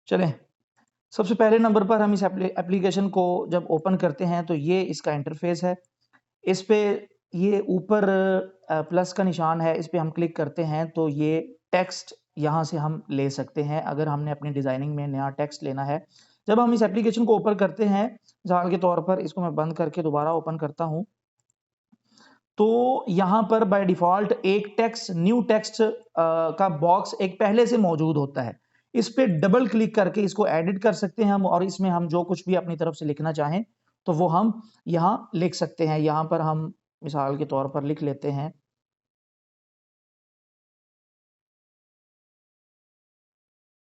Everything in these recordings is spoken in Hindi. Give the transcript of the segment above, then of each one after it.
चलें, सबसे पहले नंबर पर हम इस एप्लीकेशन को जब ओपन करते हैं तो ये इसका इंटरफेस है। इस पे ये ऊपर प्लस का निशान है, इस पे हम क्लिक करते हैं तो ये टेक्स्ट यहाँ से हम ले सकते हैं अगर हमने अपनी डिज़ाइनिंग में नया टेक्स्ट लेना है। जब हम इस एप्लीकेशन को ओपन करते हैं, मिसाल के तौर पर इसको मैं बंद करके दोबारा ओपन करता हूँ, तो यहाँ पर बाय डिफ़ॉल्ट एक टेक्स्ट न्यू टेक्स्ट का बॉक्स एक पहले से मौजूद होता है। इस पे डबल क्लिक करके इसको एडिट कर सकते हैं हम और इसमें हम जो कुछ भी अपनी तरफ से लिखना चाहें, तो वो हम यहाँ लिख सकते हैं। यहाँ पर हम मिसाल के तौर पर लिख लेते हैं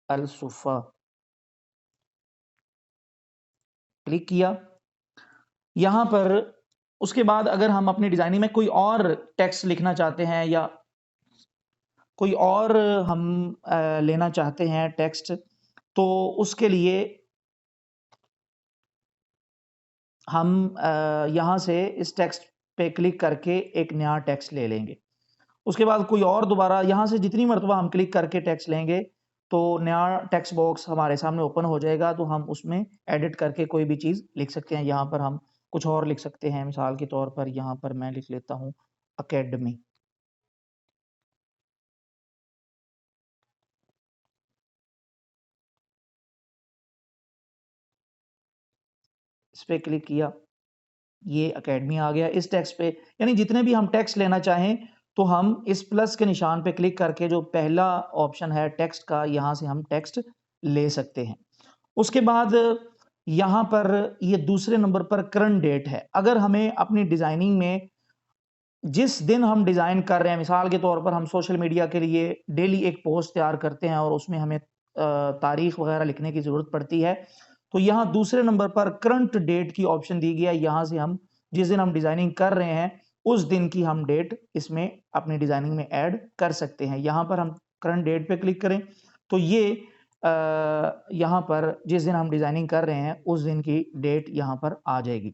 अल-सुफ़ा, क्लिक किया। यहाँ पर उसके बाद अगर हम अपनी डिज़ाइनिंग में कोई और टेक्स्ट लिखना चाहते हैं या कोई और हम लेना चाहते हैं टेक्स्ट, तो उसके लिए हम यहाँ से इस टेक्स्ट पे क्लिक करके एक नया टेक्स्ट ले लेंगे। उसके बाद कोई और दोबारा यहाँ से जितनी मर्तबा हम क्लिक करके टेक्स्ट लेंगे, तो नया टेक्स्ट बॉक्स हमारे सामने ओपन हो जाएगा, तो हम उसमें एडिट करके कोई भी चीज़ लिख सकते हैं। यहाँ पर हम कुछ और लिख सकते हैं, मिसाल के तौर पर यहाँ पर मैं लिख लेता हूँ अकेडमी। इस पे क्लिक किया, ये अकेडमी आ गया। इस टेक्स्ट पे यानी जितने भी हम टेक्स्ट लेना चाहें, तो हम इस प्लस के निशान पे क्लिक करके जो पहला ऑप्शन है टेक्स्ट का, यहाँ से हम टेक्स्ट ले सकते हैं। उसके बाद यहाँ पर ये दूसरे नंबर पर करंट डेट है। अगर हमें अपनी डिज़ाइनिंग में जिस दिन हम डिज़ाइन कर रहे हैं, मिसाल के तौर पर हम सोशल मीडिया के लिए डेली एक पोस्ट तैयार करते हैं और उसमें हमें तारीख वगैरह लिखने की ज़रूरत पड़ती है, तो यहाँ दूसरे नंबर पर करंट डेट की ऑप्शन दी गई है। यहाँ से हम जिस दिन हम डिज़ाइनिंग कर रहे हैं, उस दिन की हम डेट इसमें अपनी डिज़ाइनिंग में ऐड कर सकते हैं। यहाँ पर हम करंट डेट पे क्लिक करें, तो ये यहाँ पर जिस दिन हम डिज़ाइनिंग कर रहे हैं, उस दिन की डेट यहाँ पर आ जाएगी।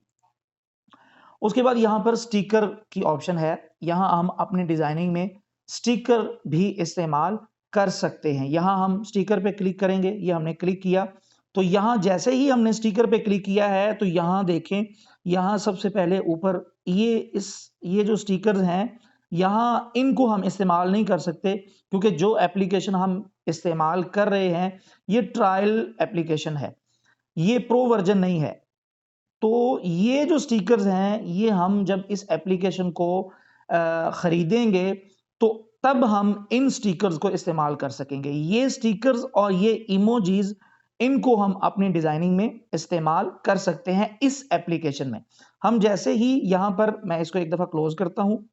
उसके बाद यहाँ पर स्टिकर की ऑप्शन है। यहाँ हम अपनी डिज़ाइनिंग में स्टिकर भी इस्तेमाल कर सकते हैं। यहाँ हम स्टिकर पे क्लिक करेंगे, ये हमने क्लिक किया, तो यहाँ जैसे ही हमने स्टिकर पे क्लिक किया है, तो यहाँ देखें, यहाँ सबसे पहले ऊपर ये जो स्टिकर्स हैं, यहाँ इनको हम इस्तेमाल नहीं कर सकते क्योंकि जो एप्लीकेशन हम इस्तेमाल कर रहे हैं, ये ट्रायल एप्लीकेशन है, ये प्रो वर्ज़न नहीं है। तो ये जो स्टिकर्स हैं, ये हम जब इस एप्लीकेशन को खरीदेंगे, तो तब हम इन स्टिकर्स को इस्तेमाल कर सकेंगे। ये स्टिकर्स और ये इमोजीज़, इनको हम अपनी डिज़ाइनिंग में इस्तेमाल कर सकते हैं इस एप्लीकेशन में। हम जैसे ही यहाँ पर मैं इसको एक दफ़ा क्लोज़ करता हूँ,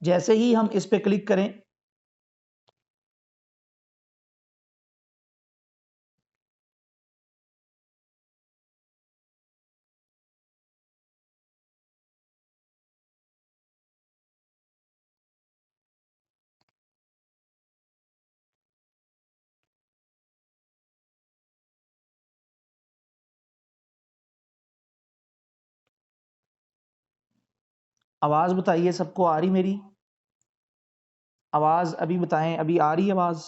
जैसे ही हम इस पे क्लिक करें, आवाज़ बताइए सबको आ रही मेरी? आवाज़ अभी बताएँ, अभी आ रही है आवाज़?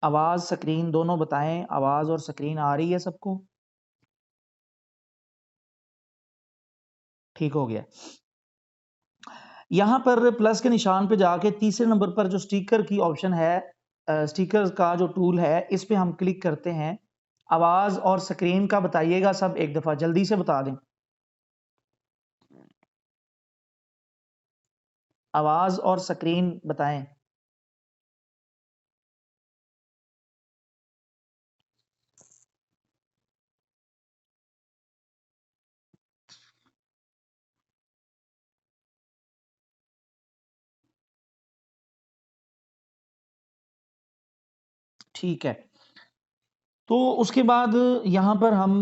आवाज़, स्क्रीन दोनों बताएँ, आवाज़ और स्क्रीन आ रही है सबको? ठीक हो गया। यहाँ पर प्लस के निशान पे जाके तीसरे नंबर पर जो स्टिकर की ऑप्शन है, स्टिकर्स का जो टूल है, इस पे हम क्लिक करते हैं। आवाज़ और स्क्रीन का बताइएगा सब एक दफ़ा, जल्दी से बता दें। आवाज़ और स्क्रीन बताएँ। ठीक है। तो उसके बाद यहाँ पर हम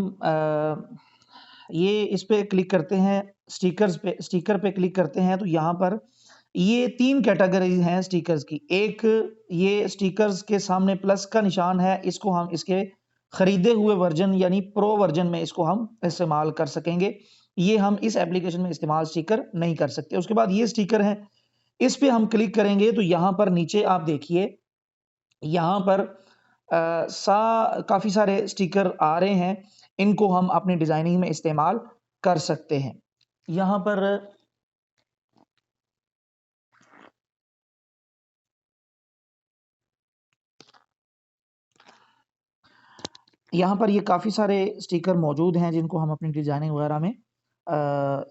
ये इस पे क्लिक करते हैं, स्टिकर पे क्लिक करते हैं, तो यहाँ पर ये 3 कैटेगरीज़ हैं स्टिकर्स की। एक, ये स्टिकर्स के सामने प्लस का निशान है, इसको हम इसके खरीदे हुए वर्ज़न यानी प्रो वर्ज़न में इसको हम इस्तेमाल कर सकेंगे। ये हम इस एप्लीकेशन में इस्तेमाल स्टिकर नहीं कर सकते। उसके बाद ये स्टिकर हैं, इस पे हम क्लिक करेंगे तो यहाँ पर नीचे आप देखिए, यहाँ पर काफ़ी सारे स्टिकर आ रहे हैं, इनको हम अपनी डिज़ाइनिंग में इस्तेमाल कर सकते हैं। यहाँ पर ये काफ़ी सारे स्टिकर मौजूद हैं जिनको हम अपनी डिज़ाइनिंग वगैरह में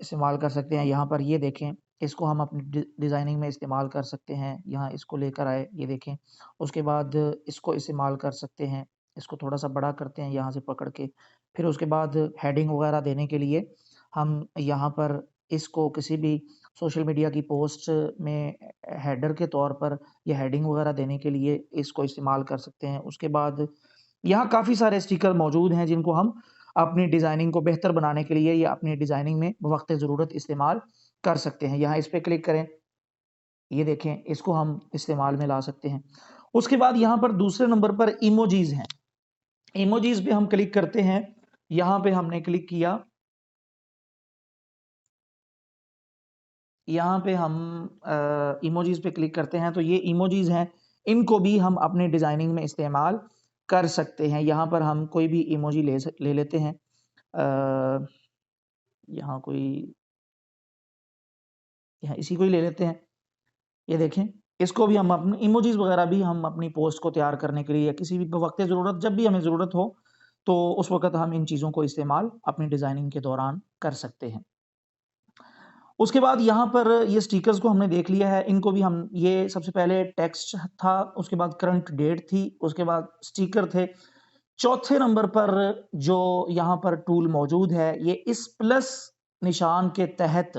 इस्तेमाल कर सकते हैं। यहाँ पर ये देखें, इसको हम अपनी डिज़ाइनिंग में इस्तेमाल कर सकते हैं। यहाँ इसको लेकर आए, ये देखें। उसके बाद इसको इस्तेमाल कर सकते हैं। इसको थोड़ा-सा बड़ा करते हैं यहाँ से पकड़ के। फिर उसके बाद हेडिंग वगैरह देने के लिए हम यहाँ पर इसको किसी भी सोशल मीडिया की पोस्ट में हेडर के तौर पर या हेडिंग वगैरह देने के लिए इसको इस्तेमाल कर सकते हैं। उसके बाद यहाँ काफ़ी सारे स्टिकर मौजूद हैं जिनको हम अपनी डिज़ाइनिंग को बेहतर बनाने के लिए या अपनी डिज़ाइनिंग में बवक़्त ज़रूरत इस्तेमाल कर सकते हैं। यहाँ इस पे क्लिक करें, ये देखें, इसको हम इस्तेमाल में ला सकते हैं। उसके बाद यहाँ पर दूसरे नंबर पर इमोजीज़ हैं। इमोजीज़ पे हम क्लिक करते हैं, यहाँ पे हमने क्लिक किया, यहाँ पे हम इमोजीज़ पे क्लिक करते हैं तो ये इमोजीज़ हैं, इनको भी हम अपनी डिज़ाइनिंग में इस्तेमाल कर सकते हैं। यहाँ पर हम कोई भी इमोजी ले लेते हैं। अ, यहाँ कोई यहाँ इसी को ही ले लेते हैं। ये देखें, इसको भी हम अपनी इमोजीज़ वगैरह भी हम अपनी पोस्ट को तैयार करने के लिए या किसी भी वक़्त ज़रूरत जब भी हमें ज़रूरत हो, तो उस वक़्त हम इन चीज़ों को इस्तेमाल अपनी डिज़ाइनिंग के दौरान कर सकते हैं। उसके बाद यहाँ पर ये स्टिकर्स को हमने देख लिया है, इनको भी हम ये सबसे पहले टेक्स्ट था, उसके बाद करंट डेट थी, उसके बाद स्टिकर थे। चौथे नंबर पर जो यहाँ पर टूल मौजूद है, ये इस प्लस निशान के तहत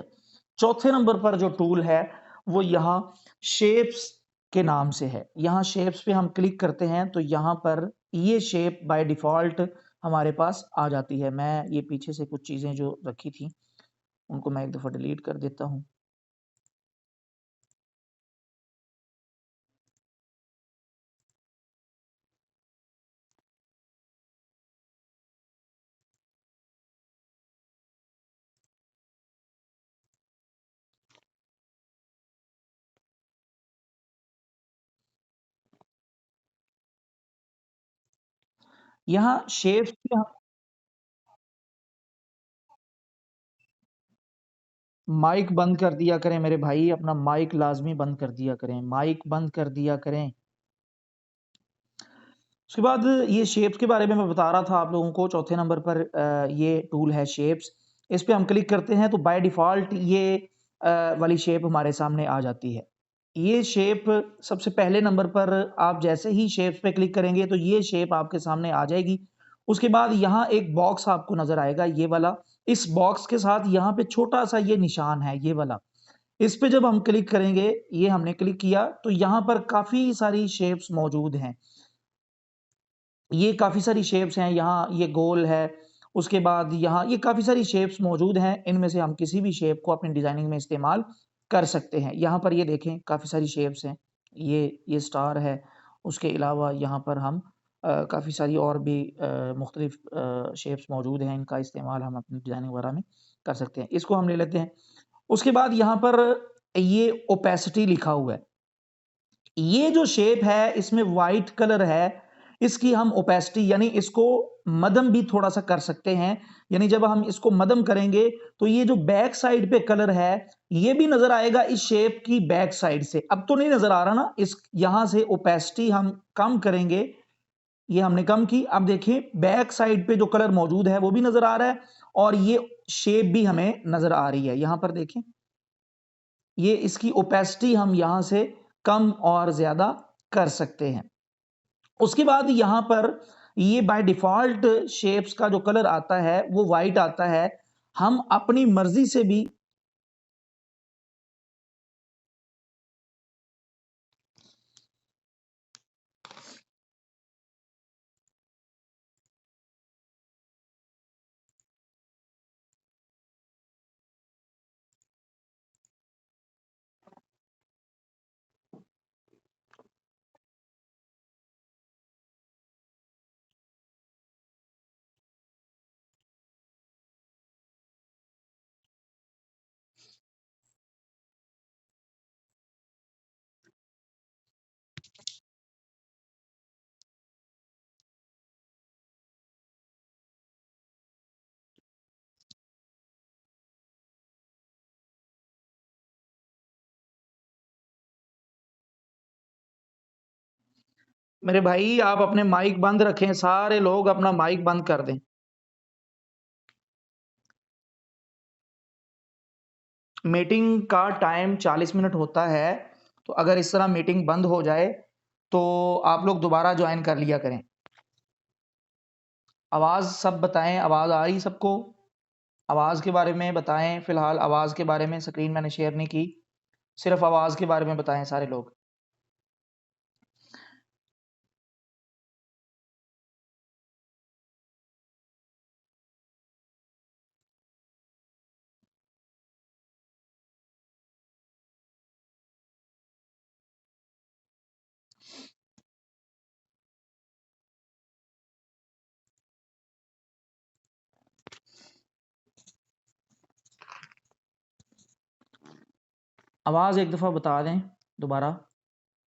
चौथे नंबर पर जो टूल है, वो यहाँ शेप्स के नाम से है। यहाँ शेप्स पे हम क्लिक करते हैं, तो यहाँ पर ये शेप बाय डिफ़ॉल्ट हमारे पास आ जाती है। मैं ये पीछे से कुछ चीज़ें जो रखी थी, उनको मैं एक दफ़ा डिलीट कर देता हूँ। यहाँ शेप्स पे हम माइक बंद कर दिया करें मेरे भाई, अपना माइक लाज़मी बंद कर दिया करें, माइक बंद कर दिया करें। उसके बाद ये शेप्स के बारे में मैं बता रहा था आप लोगों को, चौथे नंबर पर ये टूल है शेप्स। इस पे हम क्लिक करते हैं तो बाय डिफ़ॉल्ट ये वाली शेप हमारे सामने आ जाती है। ये शेप सबसे पहले नंबर पर आप जैसे ही शेप्स पे क्लिक करेंगे तो ये शेप आपके सामने आ जाएगी। उसके बाद यहाँ एक बॉक्स आपको नज़र आएगा, ये वाला। इस बॉक्स के साथ यहाँ पे छोटा-सा ये निशान है, ये वाला। इस पे जब हम क्लिक करेंगे, ये हमने क्लिक किया तो यहाँ पर काफ़ी सारी शेप्स मौजूद हैं। ये काफ़ी सारी शेप्स हैं, यहाँ ये गोल है, उसके बाद यहाँ ये काफ़ी सारी शेप्स मौजूद हैं, इनमें से हम किसी भी शेप को अपनी डिज़ाइनिंग में इस्तेमाल कर सकते हैं। यहाँ पर ये देखें काफ़ी सारी शेप्स हैं, ये स्टार है, उसके अलावा यहाँ पर हम काफ़ी सारी और भी मुख्तलिफ़ शेप्स मौजूद हैं, इनका इस्तेमाल हम अपनी डिज़ाइनिंग वगैरह में कर सकते हैं। इसको हम ले लेते हैं। उसके बाद यहाँ पर ये ओपेसिटी लिखा हुआ है। ये जो शेप है इसमें व्हाइट कलर है, इसकी हम ओपेसिटी यानी इसको मद्धम भी थोड़ा-सा कर सकते हैं। यानी जब हम इसको मद्धम करेंगे तो ये जो बैक साइड पे कलर है, ये भी नज़र आएगा इस शेप की बैक साइड से। अब तो नहीं नज़र आ रहा ना, इस यहाँ से ओपेसिटी हम कम करेंगे, ये हमने कम की। अब देखिए बैक साइड पे जो कलर मौजूद है वो भी नज़र आ रहा है और ये शेप भी हमें नज़र आ रही है। यहाँ पर देखें, ये इसकी ओपेसिटी हम यहाँ से कम और ज़्यादा कर सकते हैं। उसके बाद यहाँ पर ये बाय डिफ़ॉल्ट शेप्स का जो कलर आता है, वो व्हाइट आता है। हम अपनी मर्ज़ी से भी मेरे भाई आप अपने माइक बंद रखें, सारे लोग अपना माइक बंद कर दें। मीटिंग का टाइम 40 मिनट होता है, तो अगर इस तरह मीटिंग बंद हो जाए तो आप लोग दोबारा ज्वाइन कर लिया करें। आवाज़ सब बताएं, आवाज़ आ रही सबको? आवाज़ के बारे में बताएं। फिलहाल आवाज़ के बारे में स्क्रीन मैंने शेयर नहीं की, सिर्फ आवाज़ के बारे में बताएं सारे लोग। आवाज़ एक दफ़ा बता दें दोबारा,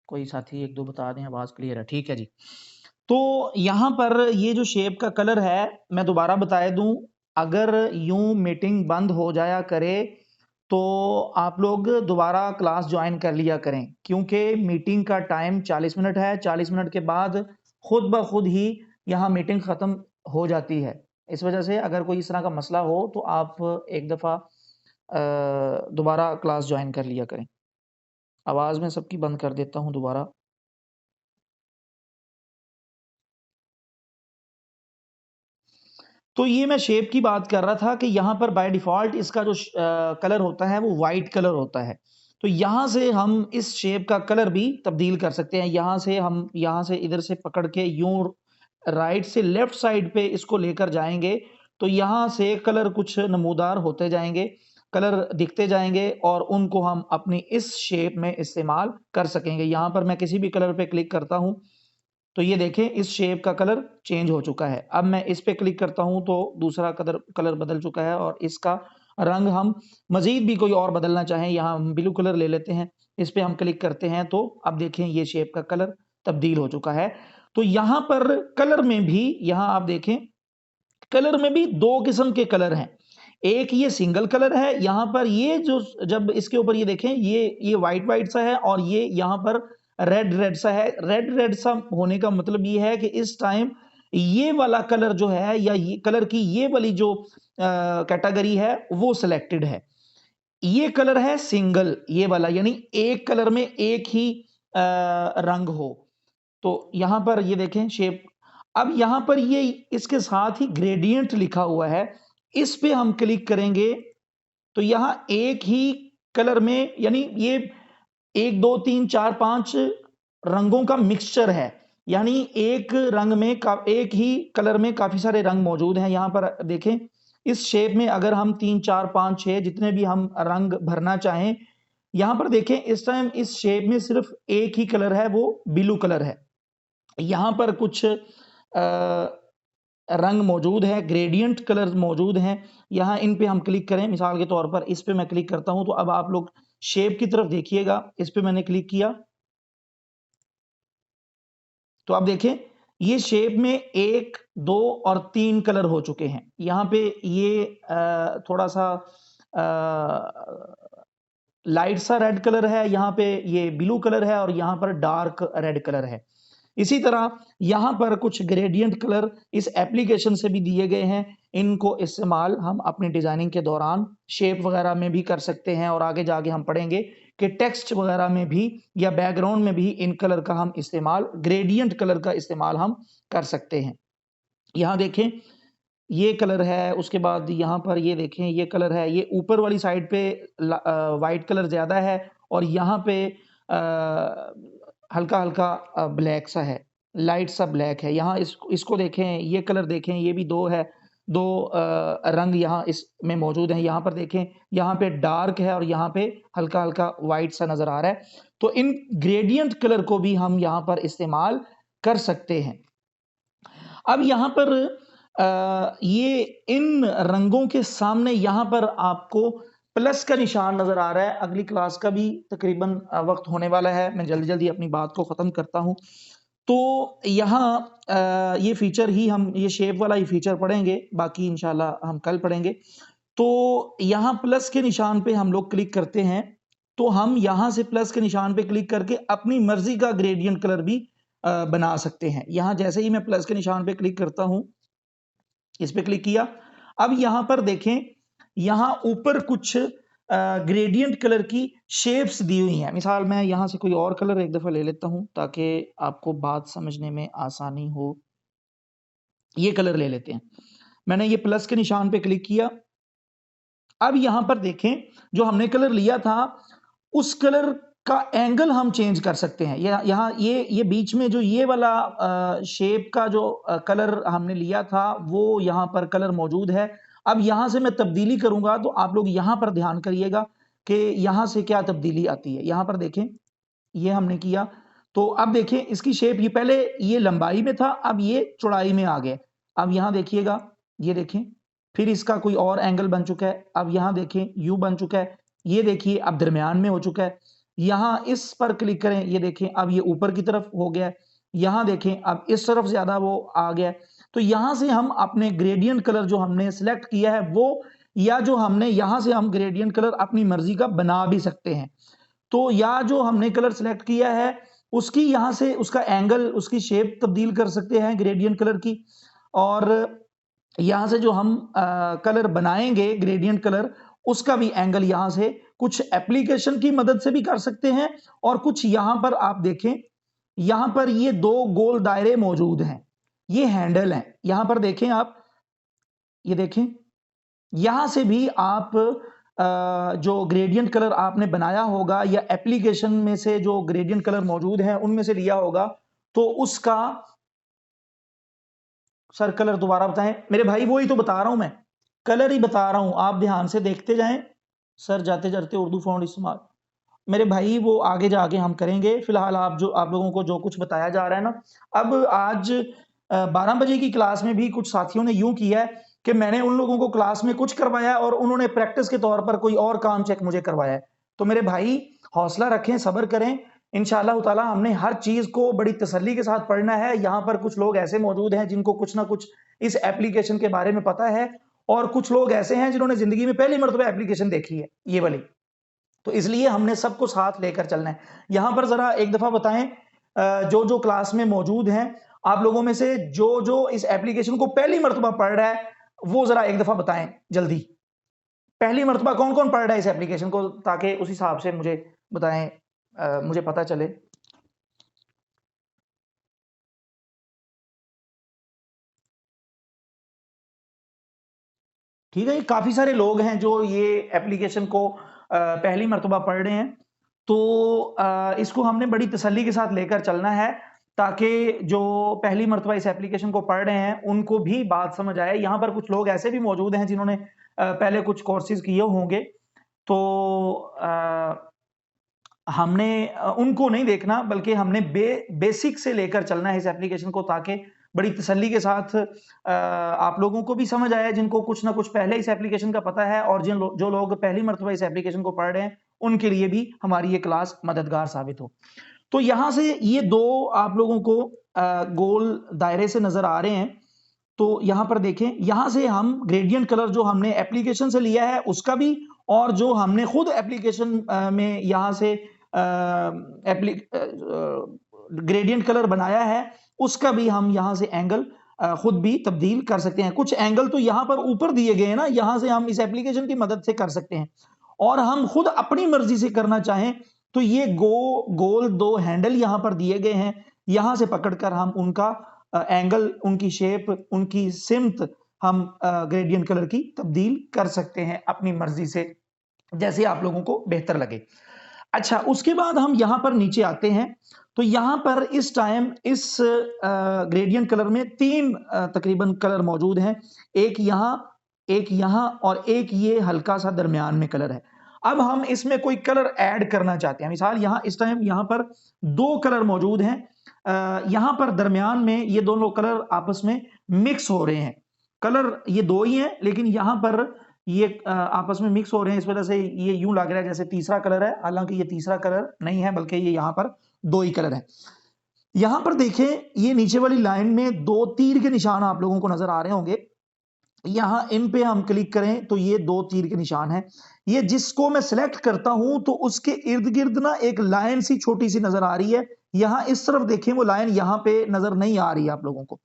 कोई साथी एक दो बता दें आवाज़ क्लियर है। ठीक है जी। तो यहाँ पर ये जो शेप का कलर है, मैं दोबारा बता दूं, अगर यूं मीटिंग बंद हो जाया करे तो आप लोग दोबारा क्लास ज्वाइन कर लिया करें, क्योंकि मीटिंग का टाइम 40 मिनट है। 40 मिनट के बाद खुद ब खुद ही यहाँ मीटिंग ख़त्म हो जाती है। इस वजह से अगर कोई इस तरह का मसला हो तो आप एक दफ़ा दोबारा क्लास ज्वाइन कर लिया करें। आवाज़ मैं सबकी बंद कर देता हूँ दोबारा। तो ये मैं शेप की बात कर रहा था कि यहाँ पर बाय डिफ़ॉल्ट इसका जो कलर होता है वो वाइट कलर होता है। तो यहाँ से हम इस शेप का कलर भी तब्दील कर सकते हैं। यहाँ से इधर से पकड़ के यूँ राइट से लेफ्ट साइड पे इसको लेकर जाएँगे, तो यहाँ से कलर कुछ नमूदार होते जाएँगे, कलर दिखते जाएँगे और उनको हम अपनी इस शेप में इस्तेमाल कर सकेंगे। यहाँ पर मैं किसी भी कलर पे क्लिक करता हूँ, तो ये देखें इस शेप का कलर चेंज हो चुका है। अब मैं इस पे क्लिक करता हूँ तो दूसरा कलर बदल चुका है और इसका रंग हम मज़ीद भी कोई और बदलना चाहें, यहाँ हम ब्लू कलर ले लेते हैं। इस पे हम क्लिक करते हैं तो अब देखें ये शेप का कलर तब्दील हो चुका है। तो यहाँ पर कलर में भी यहाँ आप देखें, कलर में भी 2 किस्म के कलर हैं। एक ये सिंगल कलर है, यहाँ पर ये जो जब इसके ऊपर ये देखें ये व्हाइट सा है और ये यहाँ पर रेड सा है। रेड सा होने का मतलब ये है कि इस टाइम ये वाला कलर जो है या ये कलर की ये वाली जो कैटेगरी है वो सिलेक्टेड है। ये कलर है सिंगल, ये वाला यानी एक कलर में एक ही रंग हो। तो यहाँ पर ये देखें शेप। अब यहाँ पर ये इसके साथ ही ग्रेडिएंट लिखा हुआ है, इस पे हम क्लिक करेंगे तो यहाँ एक ही कलर में यानी ये 1 2 3 4 5 रंगों का मिक्सचर है। यानी एक रंग में एक ही कलर में काफ़ी सारे रंग मौजूद हैं। यहाँ पर देखें इस शेप में अगर हम 3 4 5 6 जितने भी हम रंग भरना चाहें, यहाँ पर देखें इस टाइम इस शेप में सिर्फ़ एक ही कलर है, वो ब्लू कलर है। यहाँ पर कुछ रंग मौजूद है, ग्रेडिएंट कलर मौजूद हैं। यहाँ इन पे हम क्लिक करें, मिसाल के तौर पर इस पे मैं क्लिक करता हूँ, तो अब आप लोग शेप की तरफ देखिएगा। इस पे मैंने क्लिक किया, तो आप देखें ये शेप में 1, 2 और 3 कलर हो चुके हैं। यहाँ पे ये थोड़ा-सा लाइट सा रेड कलर है, यहाँ पे ये ब्लू कलर है और यहाँ पर डार्क रेड कलर है। इसी तरह यहाँ पर कुछ ग्रेडिएंट कलर इस एप्लीकेशन से भी दिए गए हैं। इनको इस्तेमाल हम अपनी डिज़ाइनिंग के दौरान शेप वगैरह में भी कर सकते हैं और आगे जाके हम पढ़ेंगे कि टेक्स्ट वगैरह में भी या बैकग्राउंड में भी इन कलर का हम इस्तेमाल, ग्रेडिएंट कलर का इस्तेमाल हम कर सकते हैं। यहाँ देखें ये कलर है, उसके बाद यहाँ पर ये देखें ये कलर है, ये ऊपर वाली साइड पे व्हाइट कलर ज़्यादा है और यहाँ पे हल्का-हल्का ब्लैक सा है, लाइट सा ब्लैक है। यहाँ इसको देखें, ये कलर देखें, ये भी 2 है, 2 रंग यहाँ इसमें मौजूद हैं। यहाँ पर देखें, यहाँ पे डार्क है और यहाँ पे हल्का-हल्का व्हाइट सा नज़र आ रहा है। तो इन ग्रेडिएंट कलर को भी हम यहाँ पर इस्तेमाल कर सकते हैं। अब यहाँ पर ये इन रंगों के सामने यहाँ पर आपको प्लस का निशान नज़र आ रहा है। अगली क्लास का भी तकरीबन वक़्त होने वाला है। मैं जल्दी-जल्दी अपनी बात को ख़त्म करता हूँ। तो यहाँ ये फ़ीचर ही हम ये शेप वाला ही फ़ीचर पढ़ेंगे, बाकी इंशाल्लाह हम कल पढ़ेंगे। तो यहाँ प्लस के निशान पे हम लोग क्लिक करते हैं, तो हम यहाँ से प्लस के निशान पे क्लिक करके अपनी मर्ज़ी का ग्रेडिएंट कलर भी बना सकते हैं। यहाँ जैसे ही मैं प्लस के निशान पे क्लिक करता हूं, इस पे क्लिक किया, अब यहां पर देखें, यहां ऊपर कुछ ग्रेडियंट कलर की शेप्स दी हुई हैं। मिसाल मैं यहां से कोई और कलर एक दफा ले लेता हूं ताकि आपको बात समझने में आसानी हो। ये कलर ले लेते हैं। मैंने ये प्लस के निशान पे क्लिक किया। अब यहां पर देखें, जो हमने कलर लिया था उस कलर का एंगल हम चेंज कर सकते हैं। यहाँ ये बीच में जो ये वाला शेप का जो कलर हमने लिया था वो यहाँ पर कलर मौजूद है। अब यहाँ से मैं तब्दीली करूंगा तो आप लोग यहाँ पर ध्यान करिएगा कि यहाँ से क्या तब्दीली आती है। यहाँ पर देखें, ये हमने किया तो अब देखें इसकी शेप, ये पहले ये लंबाई में था, अब ये चौड़ाई में आ गया। अब यहाँ देखिएगा, ये देखें, फिर इसका कोई और एंगल बन चुका है। अब यहाँ देखें यू बन चुका है। ये देखिए अब दरमियान में हो चुका है। यहाँ इस पर क्लिक करें, ये देखें अब ये ऊपर की तरफ हो गया है। यहाँ देखें अब इस तरफ ज्यादा वो आ गया है। तो यहाँ से हम अपने ग्रेडियंट कलर जो हमने सिलेक्ट किया है वो, या जो हमने यहाँ से हम ग्रेडियंट कलर अपनी मर्जी का बना भी सकते हैं। तो या जो हमने कलर सिलेक्ट किया है उसकी यहाँ से उसका एंगल, उसकी शेप तब्दील कर सकते हैं ग्रेडियंट कलर की। और यहाँ से जो हम कलर बनाएंगे ग्रेडियंट कलर, उसका भी एंगल यहाँ से कुछ एप्लीकेशन की मदद से भी कर सकते हैं। और कुछ यहाँ पर आप देखें, यहाँ पर ये दो गोल दायरे मौजूद हैं, ये हैंडल हैं। यहाँ पर देखें आप, ये देखें, यहाँ से भी आप जो ग्रेडियंट कलर आपने बनाया होगा या एप्लीकेशन में से जो ग्रेडियंट कलर मौजूद है उनमें से लिया होगा, तो उसका सर कलर दोबारा बताएं मेरे भाई। वही तो बता रहा हूं मैं, कलर ही बता रहा हूं, आप ध्यान से देखते जाएं। सर जाते जाते उर्दू फॉन्ट इस्तेमाल मेरे भाई वो आगे जाके हम करेंगे। फिलहाल आप लोगों को जो कुछ बताया जा रहा है ना, अब आज 12 बजे की क्लास में भी कुछ साथियों ने यूं किया है कि मैंने उन लोगों को क्लास में कुछ करवाया और उन्होंने प्रैक्टिस के तौर पर कोई और काम चेक मुझे करवाया है। तो मेरे भाई हौसला रखें, सब्र करें, इंशाअल्लाह ताला हमने हर चीज को बड़ी तसल्ली के साथ पढ़ना है। यहाँ पर कुछ लोग ऐसे मौजूद हैं जिनको कुछ ना कुछ इस एप्लीकेशन के बारे में पता है, और कुछ लोग ऐसे हैं जिन्होंने जिंदगी में पहली मरतबा एप्लीकेशन देखी है ये वाली। तो इसलिए हमने सबको साथ लेकर चलना है। यहां पर जरा एक दफा बताएं, जो जो क्लास में मौजूद हैं आप लोगों में से जो जो इस एप्लीकेशन को पहली मरतबा पढ़ रहा है वो जरा एक दफा बताएं जल्दी। पहली मरतबा कौन कौन पढ़ रहा है इस एप्लीकेशन को, ताकि उस हिसाब से मुझे बताएं, मुझे पता चले। ठीक है, काफी सारे लोग हैं जो ये एप्लीकेशन को पहली मरतबा पढ़ रहे हैं। तो इसको हमने बड़ी तसल्ली के साथ लेकर चलना है ताकि जो पहली मरतबा इस एप्लीकेशन को पढ़ रहे हैं उनको भी बात समझ आए। यहाँ पर कुछ लोग ऐसे भी मौजूद हैं जिन्होंने पहले कुछ कोर्सेज किए होंगे, तो हमने उनको नहीं देखना, बल्कि हमने बेसिक से लेकर चलना है इस एप्लीकेशन को, ताकि बड़ी तसल्ली के साथ आप लोगों को भी समझ आया जिनको कुछ ना कुछ पहले इस एप्लीकेशन का पता है, और जो लोग पहली मरतबा इस एप्लीकेशन को पढ़ रहे हैं उनके लिए भी हमारी ये क्लास मददगार साबित हो। तो यहां से ये दो आप लोगों को गोल दायरे से नजर आ रहे हैं। तो यहां पर देखें, यहां से हम ग्रेडियंट कलर जो हमने एप्लीकेशन से लिया है उसका भी, और जो हमने खुद एप्लीकेशन में यहां से ग्रेडियंट कलर बनाया है उसका भी हम यहां से एंगल खुद भी तब्दील कर सकते हैं। कुछ एंगल तो यहां पर ऊपर दिए गए हैं ना, यहां से हम इस एप्लीकेशन की मदद से कर सकते हैं, और हम खुद अपनी मर्जी से करना चाहें तो ये गोल दो हैंडल यहां पर दिए गए हैं, यहां से पकड़कर हम उनका एंगल, उनकी शेप, उनकी सिमत हम ग्रेडियंट कलर की तब्दील कर सकते हैं अपनी मर्जी से, जैसे आप लोगों को बेहतर लगे। अच्छा, उसके बाद हम यहां पर नीचे आते हैं। तो यहां पर इस टाइम इस ग्रेडियंट कलर में तीन तकरीबन कलर मौजूद हैं, एक यहां और एक ये हल्का सा दरमियान में कलर है। अब हम इसमें कोई कलर ऐड करना चाहते हैं। मिसाल यहां इस टाइम यहां पर दो कलर मौजूद हैं, यहां पर दरमियान में ये दोनों कलर आपस में मिक्स हो रहे हैं। कलर ये दो ही हैं लेकिन यहां पर ये आपस में मिक्स हो रहे हैं, इस वजह से ये यूं लग रहा है जैसे तीसरा कलर है, हालांकि ये तीसरा कलर नहीं है बल्कि ये यहां पर दो ही कलर है। यहां पर देखें, ये नीचे वाली लाइन में दो तीर के निशान आप लोगों को नजर आ रहे होंगे। यहां इन पे हम क्लिक करें तो ये दो तीर के निशान हैं। ये जिसको मैं सिलेक्ट करता हूं तो उसके इर्द गिर्द ना एक लाइन सी छोटी सी नजर आ रही है, यहाँ इस तरफ देखें वो लाइन यहाँ पे नजर नहीं आ रही है आप लोगों को।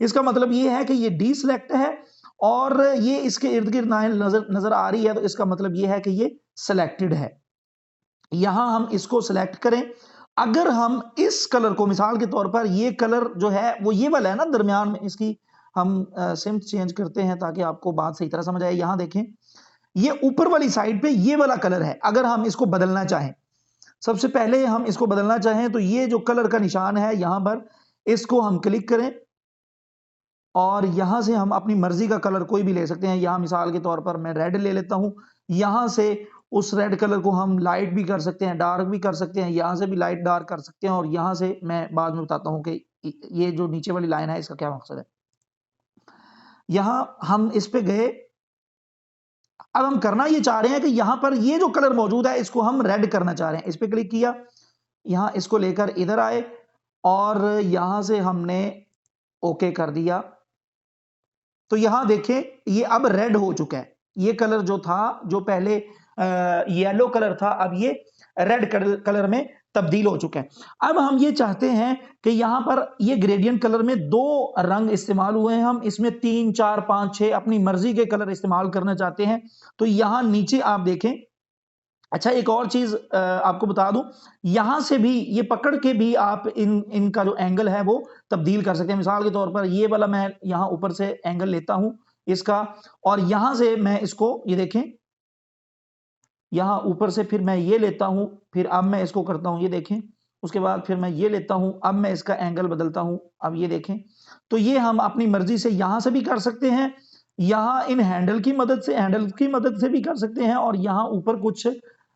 इसका मतलब ये है कि ये डी सिलेक्ट है और ये इसके इर्द गिर्द लाइन नजर नजर आ रही है, तो इसका मतलब ये है कि ये सिलेक्टेड है। यहां हम इसको सिलेक्ट करें। अगर हम इस कलर को मिसाल के तौर पर ये कलर जो है वो ये वाला है ना दरमियान में, इसकी हम सिम्प चेंज करते हैं ताकि आपको बात सही तरह समझ आए। यहां देखें ये ऊपर वाली साइड पे ये वाला कलर है। अगर हम इसको बदलना चाहें, सबसे पहले हम इसको बदलना चाहें तो ये जो कलर का निशान है यहां पर, इसको हम क्लिक करें और यहां से हम अपनी मर्जी का कलर कोई भी ले सकते हैं। यहां मिसाल के तौर पर मैं रेड ले लेता हूं। यहां से उस रेड कलर को हम लाइट भी कर सकते हैं, डार्क भी कर सकते हैं, यहां से भी लाइट डार्क कर सकते हैं। और यहां से मैं बाद में बताता हूं कि ये जो नीचे वाली लाइन है इसका क्या मकसद है। यहां हम इस पे गए। अब हम करना ये चाह रहे हैं कि यहां पर ये जो कलर मौजूद है इसको हम रेड करना चाह रहे हैं। इस पे क्लिक किया, यहां इसको लेकर इधर आए और यहां से हमने ओके कर दिया। तो यहां देखें ये अब रेड हो चुका है। ये कलर जो था, जो पहले येलो कलर था, अब ये रेड कलर में तब्दील हो चुका है। अब हम ये चाहते हैं कि यहां पर ये ग्रेडियंट कलर में 2 रंग इस्तेमाल हुए हैं, हम इसमें 3, 4, 5, 6 अपनी मर्जी के कलर इस्तेमाल करना चाहते हैं। तो यहां नीचे आप देखें। अच्छा, एक और चीज आपको बता दूं, यहां से भी ये पकड़ के भी आप इनका जो एंगल है वो तब्दील कर सकते हैं। मिसाल के तौर पर ये वाला मैं यहां ऊपर से एंगल लेता हूं इसका, और यहां से मैं इसको, ये देखें, यहां ऊपर से फिर मैं ये लेता हूं, फिर अब मैं इसको करता हूं, ये देखें, उसके बाद फिर मैं ये लेता हूं, अब मैं इसका एंगल बदलता हूं, अब ये देखें। तो ये हम अपनी मर्जी से यहां से भी कर सकते हैं, यहां इन हैंडल की मदद से भी कर सकते हैं, और यहां ऊपर कुछ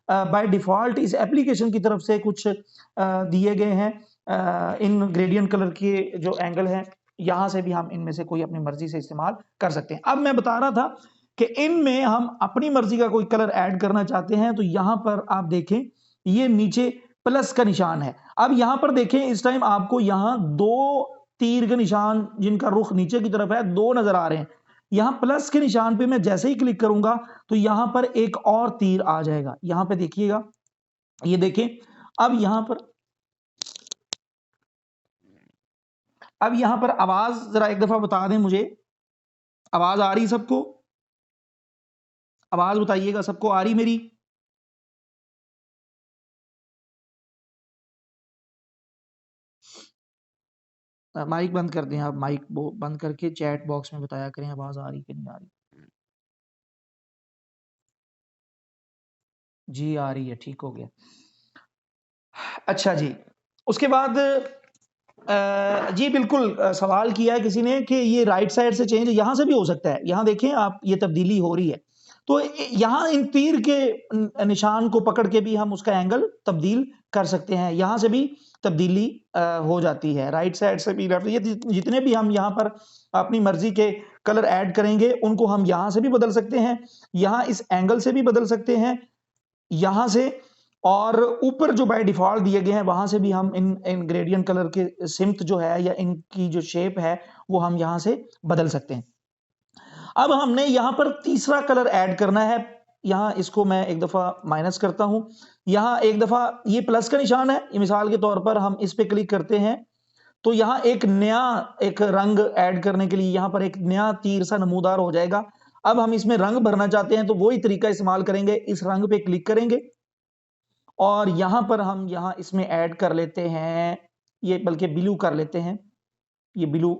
बाय डिफॉल्ट इस एप्लीकेशन की तरफ से कुछ दिए गए हैं इन ग्रेडियंट कलर के जो एंगल है, यहां से भी हम इनमें से कोई अपनी मर्जी से इस्तेमाल कर सकते हैं। अब मैं बता रहा था कि इनमें हम अपनी मर्जी का कोई कलर ऐड करना चाहते हैं, तो यहां पर आप देखें ये नीचे प्लस का निशान है। अब यहां पर देखें, इस टाइम आपको यहां 2 तीर के निशान जिनका रुख नीचे की तरफ है 2 नजर आ रहे हैं। यहां प्लस के निशान पे मैं जैसे ही क्लिक करूंगा तो यहां पर एक और तीर आ जाएगा। यहां पे देखिएगा, ये देखें। अब यहां पर आवाज जरा एक दफा बता दें मुझे, आवाज आ रही सबको? आवाज बताइएगा, सबको आ रही मेरी? माइक बंद कर दें आप, माइक बंद करके चैट बॉक्स में बताया करें आवाज आ रही कि नहीं आ रही। जी आ रही है, ठीक हो गया। अच्छा जी, उसके बाद जी बिल्कुल, सवाल किया है किसी ने कि ये राइट साइड से चेंज यहां से भी हो सकता है। यहां देखें आप, ये तब्दीली हो रही है। तो यहां इन तीर के निशान को पकड़ के भी हम उसका एंगल तब्दील कर सकते हैं। यहां से भी तब्दीली हो जाती है, राइट साइड से भी लेफ्ट। ये जितने भी हम यहां पर अपनी मर्जी के कलर ऐड करेंगे उनको हम यहां से भी बदल सकते हैं, यहां इस एंगल से भी बदल सकते हैं, यहां से, और ऊपर जो बाय डिफॉल्ट दिए गए हैं वहां से भी हम इन ग्रेडियंट कलर के सिम्त जो है या इनकी जो शेप है वो हम यहां से बदल सकते हैं। अब हमने यहां पर तीसरा कलर ऐड करना है। यहां इसको मैं एक दफा माइनस करता हूं, यहां एक दफा ये प्लस का निशान है, ये मिसाल के तौर पर हम इस पे क्लिक करते हैं तो यहां एक नया एक रंग ऐड करने के लिए यहां पर एक नया तीर सा नमूदार हो जाएगा। अब हम इसमें रंग भरना चाहते हैं तो वही तरीका इस्तेमाल करेंगे, इस रंग पे क्लिक करेंगे और यहां पर हम यहां इसमें ऐड कर लेते हैं, ये बल्कि ब्लू कर लेते हैं, ये ब्लू।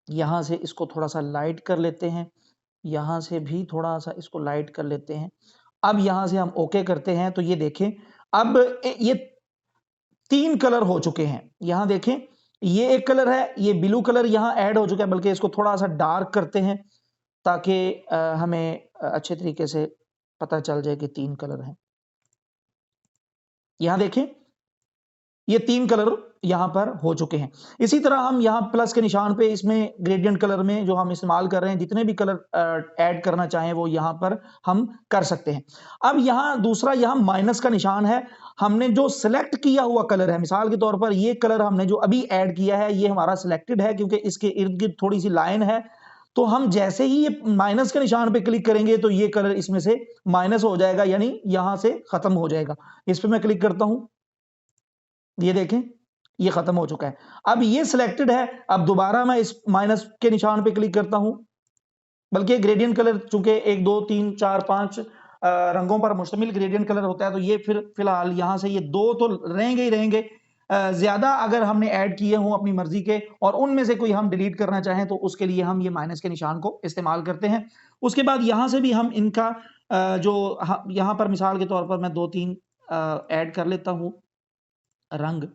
यहां से इसको थोड़ा सा लाइट कर लेते हैं, यहां से भी थोड़ा सा इसको लाइट कर लेते हैं। अब यहां से हम ओके करते हैं तो ये देखें, अब ये 3 कलर हो चुके हैं। यहां देखें, ये एक कलर है, ये ब्लू कलर यहां ऐड हो चुका है, बल्कि इसको थोड़ा सा डार्क करते हैं ताकि हमें अच्छे तरीके से पता चल जाए कि 3 कलर हैं। यहां देखें, ये 3 कलर यहां पर हो चुके हैं। इसी तरह हम यहां प्लस के निशान पे इसमें ग्रेडियंट कलर में जो हम इस्तेमाल कर रहे हैं, जितने भी कलर ऐड करना चाहें वो यहां पर हम कर सकते हैं। अब यहां दूसरा, यहां माइनस का निशान है। हमने जो सिलेक्ट किया हुआ कलर है, मिसाल के तौर पर ये कलर हमने जो अभी ऐड किया है ये हमारा सिलेक्टेड है क्योंकि इसके इर्द गिर्द थोड़ी सी लाइन है। तो हम जैसे ही ये माइनस के निशान पे क्लिक करेंगे तो ये कलर इसमें से माइनस हो जाएगा, यानी यहां से खत्म हो जाएगा। इस पे मैं क्लिक करता हूं, ये देखें, ये खत्म हो चुका है। अब ये सिलेक्टेड है, अब दोबारा मैं इस माइनस के निशान पे क्लिक करता हूं, बल्कि ग्रेडियंट कलर चूंकि 1 2 3 4 5 रंगों पर मुश्तमिल ग्रेडियंट कलर होता है, तो ये फिर फिलहाल यहां से ये 2 तो रहेंगे ही रहेंगे। ज्यादा अगर हमने ऐड किए हों अपनी मर्जी के और उनमें से कोई हम डिलीट करना चाहें, तो उसके लिए हम ये माइनस के निशान को इस्तेमाल करते हैं। उसके बाद यहां से भी हम इनका जो यहां पर मिसाल के तौर पर मैं 2 3 ऐड कर लेता हूं रंग।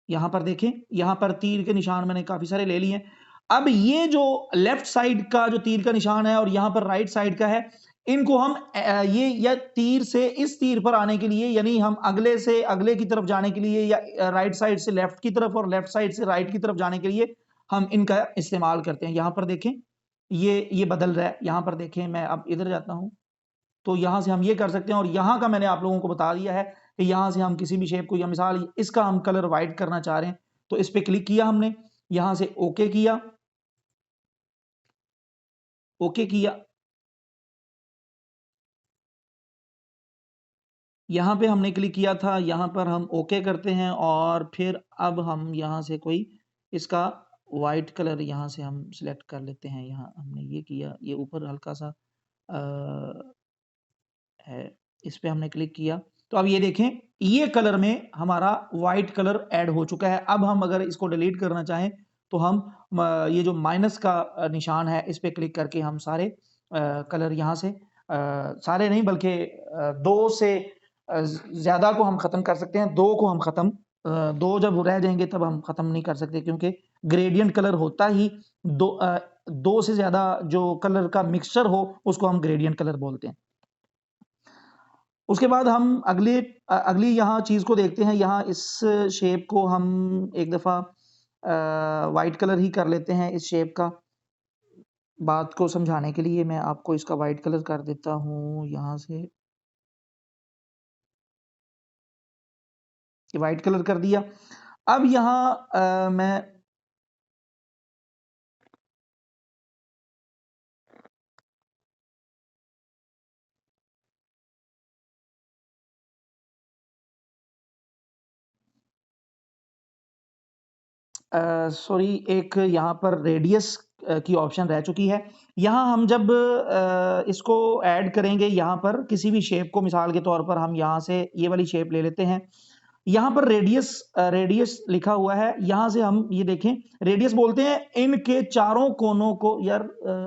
यहां पर देखें, यहां पर तीर के निशान मैंने काफी सारे ले लिए। अब ये जो लेफ्ट साइड का जो तीर का निशान है और यहां पर राइट साइड का है, इनको हम ये या तीर से इस तीर पर आने के लिए, यानी हम अगले से अगले की तरफ जाने के लिए, या राइट साइड से लेफ्ट की तरफ और लेफ्ट साइड से राइट की तरफ जाने के लिए हम इनका इस्तेमाल करते हैं। यहां पर देखें, ये बदल रहा है। यहां पर देखें, मैं अब इधर जाता हूं, तो यहां से हम ये कर सकते हैं। और यहां का मैंने आप लोगों को बता दिया है कि यहां से हम किसी भी शेप को, या मिसाल इसका हम कलर व्हाइट करना चाह रहे हैं, तो इस पे क्लिक किया हमने, यहां से ओके किया, ओके किया, यहां पे हमने क्लिक किया था, यहां पर हम ओके करते हैं और फिर अब हम यहां से कोई इसका व्हाइट कलर यहां से हम सिलेक्ट कर लेते हैं। यहां हमने ये किया, ये ऊपर हल्का सा है, इस पे हमने क्लिक किया, तो अब ये देखें, ये कलर में हमारा व्हाइट कलर ऐड हो चुका है। अब हम अगर इसको डिलीट करना चाहें, तो हम ये जो माइनस का निशान है, इस पे क्लिक करके हम सारे कलर यहाँ से सारे नहीं, बल्कि 2 से ज़्यादा को हम ख़त्म कर सकते हैं। 2 को हम ख़त्म 2 जब रह जाएँगे तब हम ख़त्म नहीं कर सकते, क्योंकि ग्रेडिएंट कलर होता ही 2 से ज़्यादा जो कलर का मिक्सचर हो, उसको हम ग्रेडिएंट कलर बोलते हैं। उसके बाद हम अगली यहाँ चीज़ को देखते हैं। यहाँ इस शेप को हम एक दफ़ा वाइट कलर ही कर लेते हैं इस शेप का। बात को समझाने के लिए मैं आपको इसका वाइट कलर कर देता हूँ यहाँ से। ये वाइट कलर कर दिया। अब यहाँ मैं सॉरी, एक यहाँ पर रेडियस की ऑप्शन रह चुकी है। यहाँ हम जब इसको ऐड करेंगे, यहाँ पर किसी भी शेप को, मिसाल के तौर पर हम यहाँ से ये वाली शेप ले लेते हैं। यहाँ पर रेडियस लिखा हुआ है। यहाँ से हम ये देखें, रेडियस बोलते हैं इनके चारों कोनों को। यार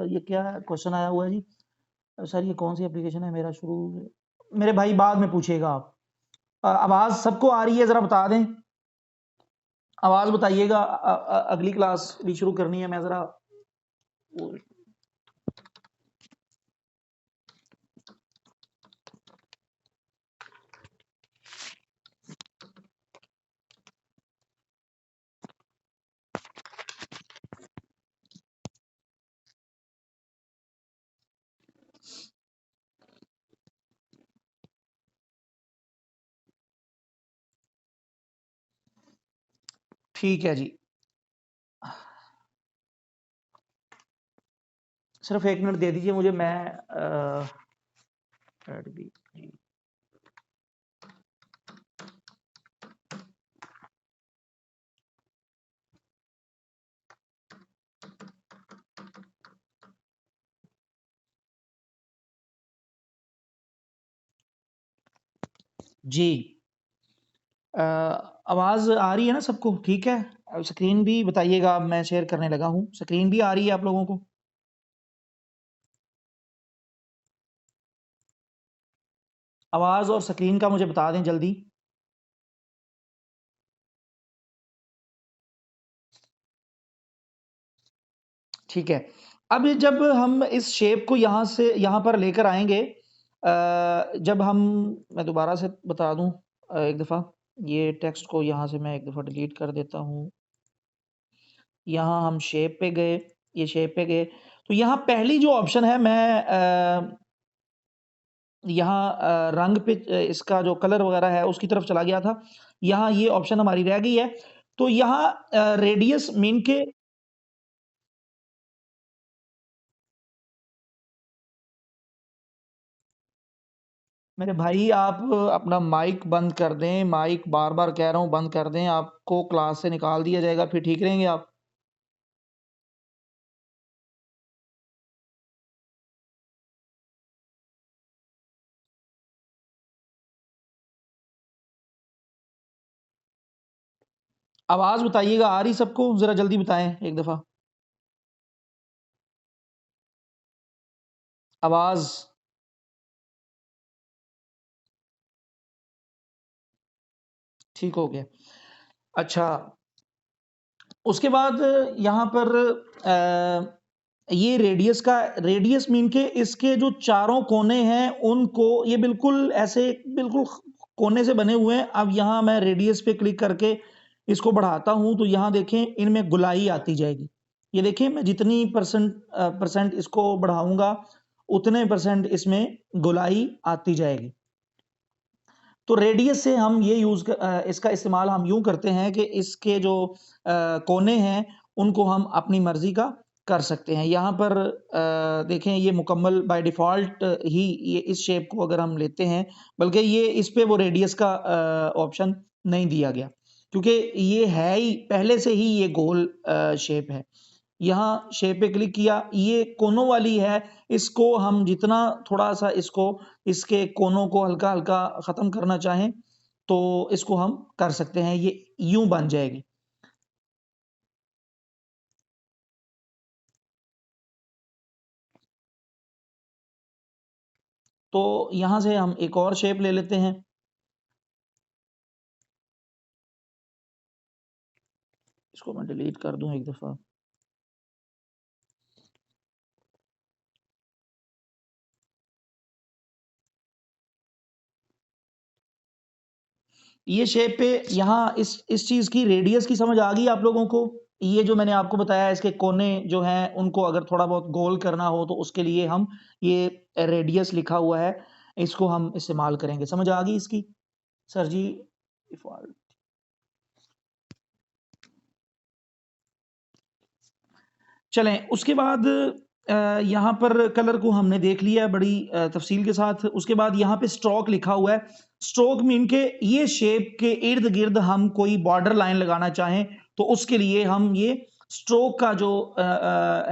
ये क्या क्वेश्चन आया हुआ है जी? सर ये कौन सी एप्लीकेशन है? मेरा शुरू, मेरे भाई बाद में पूछिएगा आप। आवाज़ सबको आ रही है? ज़रा बता दें, आवाज़ बताइएगा। अगली क्लास भी शुरू करनी है, मैं ज़रा ठीक है जी। सिर्फ 1 मिनट दे दीजिए मुझे, मैं ऐड भी जी। जी। आवाज़ आ रही है ना सबको? ठीक है। अब स्क्रीन भी बताइएगा, अब मैं शेयर करने लगा हूँ। स्क्रीन भी आ रही है आप लोगों को? आवाज़ और स्क्रीन का मुझे बता दें जल्दी। ठीक है। अब जब हम इस शेप को यहाँ से यहाँ पर लेकर आएँगे, जब हम, मैं दोबारा से बता दूँ एक दफ़ा, ये टेक्स्ट को यहाँ से मैं एक दफ़ा डिलीट कर देता हूँ। यहाँ हम शेप पे गए, ये शेप पे गए, तो यहाँ पहली जो ऑप्शन है, मैं यहाँ रंग पे इसका जो कलर वगैरह है उसकी तरफ चला गया था। यहाँ ये ऑप्शन हमारी रह गई है। तो यहाँ रेडियस मीन के मेरे भाई आप अपना माइक बंद कर दें, माइक बार-बार कह रहा हूँ बंद कर दें, आपको क्लास से निकाल दिया जाएगा, फिर ठीक रहेंगे आप? आवाज़ बताइएगा आ रही सबको? ज़रा जल्दी बताएँ एक दफ़ा। आवाज़ ठीक हो गया। अच्छा, उसके बाद यहाँ पर ये रेडियस मीन के इसके जो चारों कोने हैं उनको ये बिल्कुल ऐसे बिल्कुल कोने से बने हुए हैं। अब यहाँ मैं रेडियस पे क्लिक करके इसको बढ़ाता हूँ तो यहाँ देखें इनमें गोलाई आती जाएगी। ये देखें मैं जितनी परसेंट इसको बढ़ाऊँगा उतने परसेंट इसमें गोलाई आती जाएगी। तो रेडियस से हम ये इसका इस्तेमाल हम यूँ करते हैं कि इसके जो कोने हैं, उनको हम अपनी मर्ज़ी का कर सकते हैं। यहाँ पर देखें ये मुकम्मल बाय डिफ़ॉल्ट ही ये इस शेप को अगर हम लेते हैं, बल्कि ये इस पे वो रेडियस का ऑप्शन नहीं दिया गया, क्योंकि ये है ही पहले से ही ये गोल शेप है। यहाँ शेप पे क्लिक किया, ये कोनों वाली है, इसको हम जितना थोड़ा-सा इसके कोनों को हल्का-हल्का ख़त्म करना चाहें, तो इसको हम कर सकते हैं, ये यूँ बन जाएगी। तो यहाँ से हम एक और शेप ले लेते हैं। इसको मैं डिलीट कर दूँ एक दफ़ा। ये शेप पे यहाँ इस चीज़ की रेडियस की समझ आ गई आप लोगों को? ये जो मैंने आपको बताया इसके कोने जो हैं उनको अगर थोड़ा बहुत गोल करना हो तो उसके लिए हम ये रेडियस लिखा हुआ है, इसको हम इस्तेमाल करेंगे। समझ आ गई इसकी? सर जी डिफ़ॉल्ट चलें उसके बाद यहाँ पर कलर को हमने देख लिया है बड़ी तफ़सील के साथ। उसके बाद यहाँ पे स्ट्रोक लिखा हुआ है। स्ट्रोक मीन के ये शेप के इर्द-गिर्द हम कोई बॉर्डर लाइन लगाना चाहें, तो उसके लिए हम ये स्ट्रोक का जो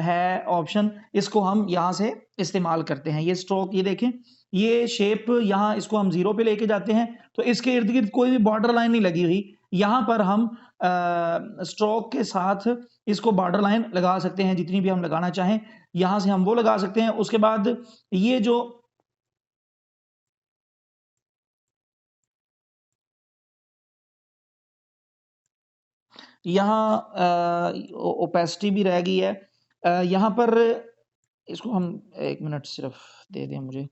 है ऑप्शन, इसको हम यहाँ से इस्तेमाल करते हैं। ये स्ट्रोक ये देखें, ये शेप यहाँ इसको हम 0 पे लेके जाते हैं, तो इसके इर्द-गिर्द कोई भी बॉर्डर लाइन नहीं लगी हुई। यहाँ पर हम स्ट्रोक के साथ इसको बॉर्डर लाइन लगा सकते हैं, जितनी भी हम लगाना चाहें, यहाँ से हम वो लगा सकते हैं। उसके बाद ये जो यहाँ ओपेसिटी भी रह गई है। यहाँ पर इसको हम 1 मिनट सिर्फ़ दे दें मुझे।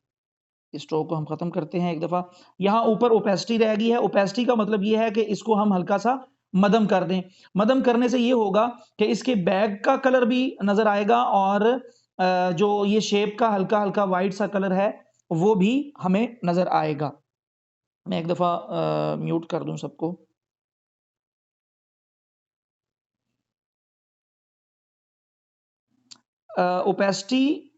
इस स्ट्रोक को हम ख़त्म करते हैं एक दफ़ा। यहाँ ऊपर ओपेसिटी रह गई है। ओपेसिटी का मतलब ये है कि इसको हम हल्का-सा मद्धम कर दें। मद्धम करने से ये होगा कि इसके बैक का कलर भी नज़र आएगा और जो ये शेप का हल्का-हल्का व्हाइट सा कलर है, वो भी हमें नज़र आएगा। मैं एक दफ़ा म्यूट कर दूँ सबको। ओपेसिटी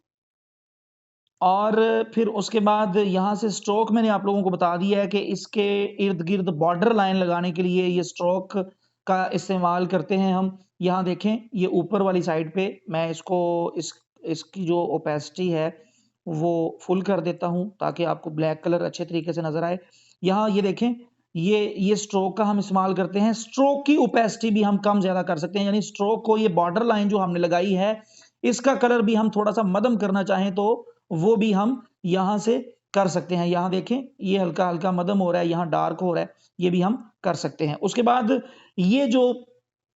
और फिर उसके बाद यहाँ से स्ट्रोक मैंने आप लोगों को बता दिया है कि इसके इर्द-गिर्द बॉर्डर लाइन लगाने के लिए ये स्ट्रोक का इस्तेमाल करते हैं हम। यहाँ देखें, ये ऊपर वाली साइड पे मैं इसकी जो ओपेसिटी है, वो फुल कर देता हूँ ताकि आपको ब्लैक कलर अच्छे तरीके से नज़र आए। यहाँ ये देखें, ये स्ट्रोक का हम इस्तेमाल करते हैं। स्ट्रोक की ओपेसिटी भी हम कम-ज़्यादा कर सकते हैं, यानी स्ट्रोक को ये बॉर्डर लाइन जो हमने लगाई है, इसका कलर भी हम थोड़ा-सा मद्धम करना चाहें तो वो भी हम यहाँ से कर सकते हैं। यहाँ देखें, ये हल्का-हल्का मद्धम हो रहा है, यहाँ डार्क हो रहा है, ये भी हम कर सकते हैं। उसके बाद ये जो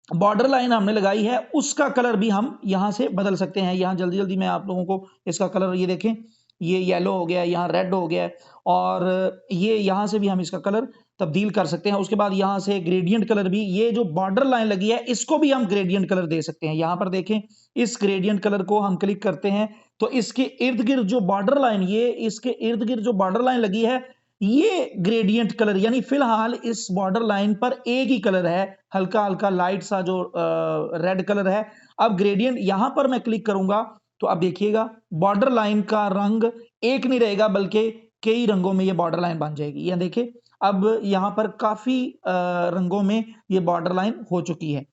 बॉर्डर लाइन हमने लगाई है, उसका कलर भी हम यहाँ से बदल सकते हैं। यहाँ जल्दी-जल्दी मैं आप लोगों को इसका कलर ये देखें, ये येलो हो गया है, यहाँ रेड हो गया है और ये यहाँ से भी हम इसका कलर तब्दील कर सकते हैं। उसके बाद यहाँ से ग्रेडिएंट कलर भी ये जो बॉर्डर लाइन लगी है, इसको भी हम ग्रेडिएंट कलर दे सकते हैं। यहाँ पर देखें, इस ग्रेडिएंट कलर को हम क्लिक करते हैं, तो इसके इर्द-गिर्द जो बॉर्डर लाइन ये इसके इर्द-गिर्द जो बॉर्डर लाइन लगी है, ये ग्रेडिएंट कलर यानी फ़िलहाल इस बॉर्डर लाइन पर एक ही कलर है, हल्का-हल्का लाइट सा जो रेड कलर है। अब ग्रेडिएंट यहाँ पर मैं क्लिक करूँगा, तो अब देखिएगा बॉर्डर लाइन का रंग एक नहीं रहेगा बल्कि कई रंगों में ये बॉर्डर लाइन बन जाएगी। ये देखिए अब यहाँ पर काफ़ी रंगों में ये बॉर्डर लाइन हो चुकी है।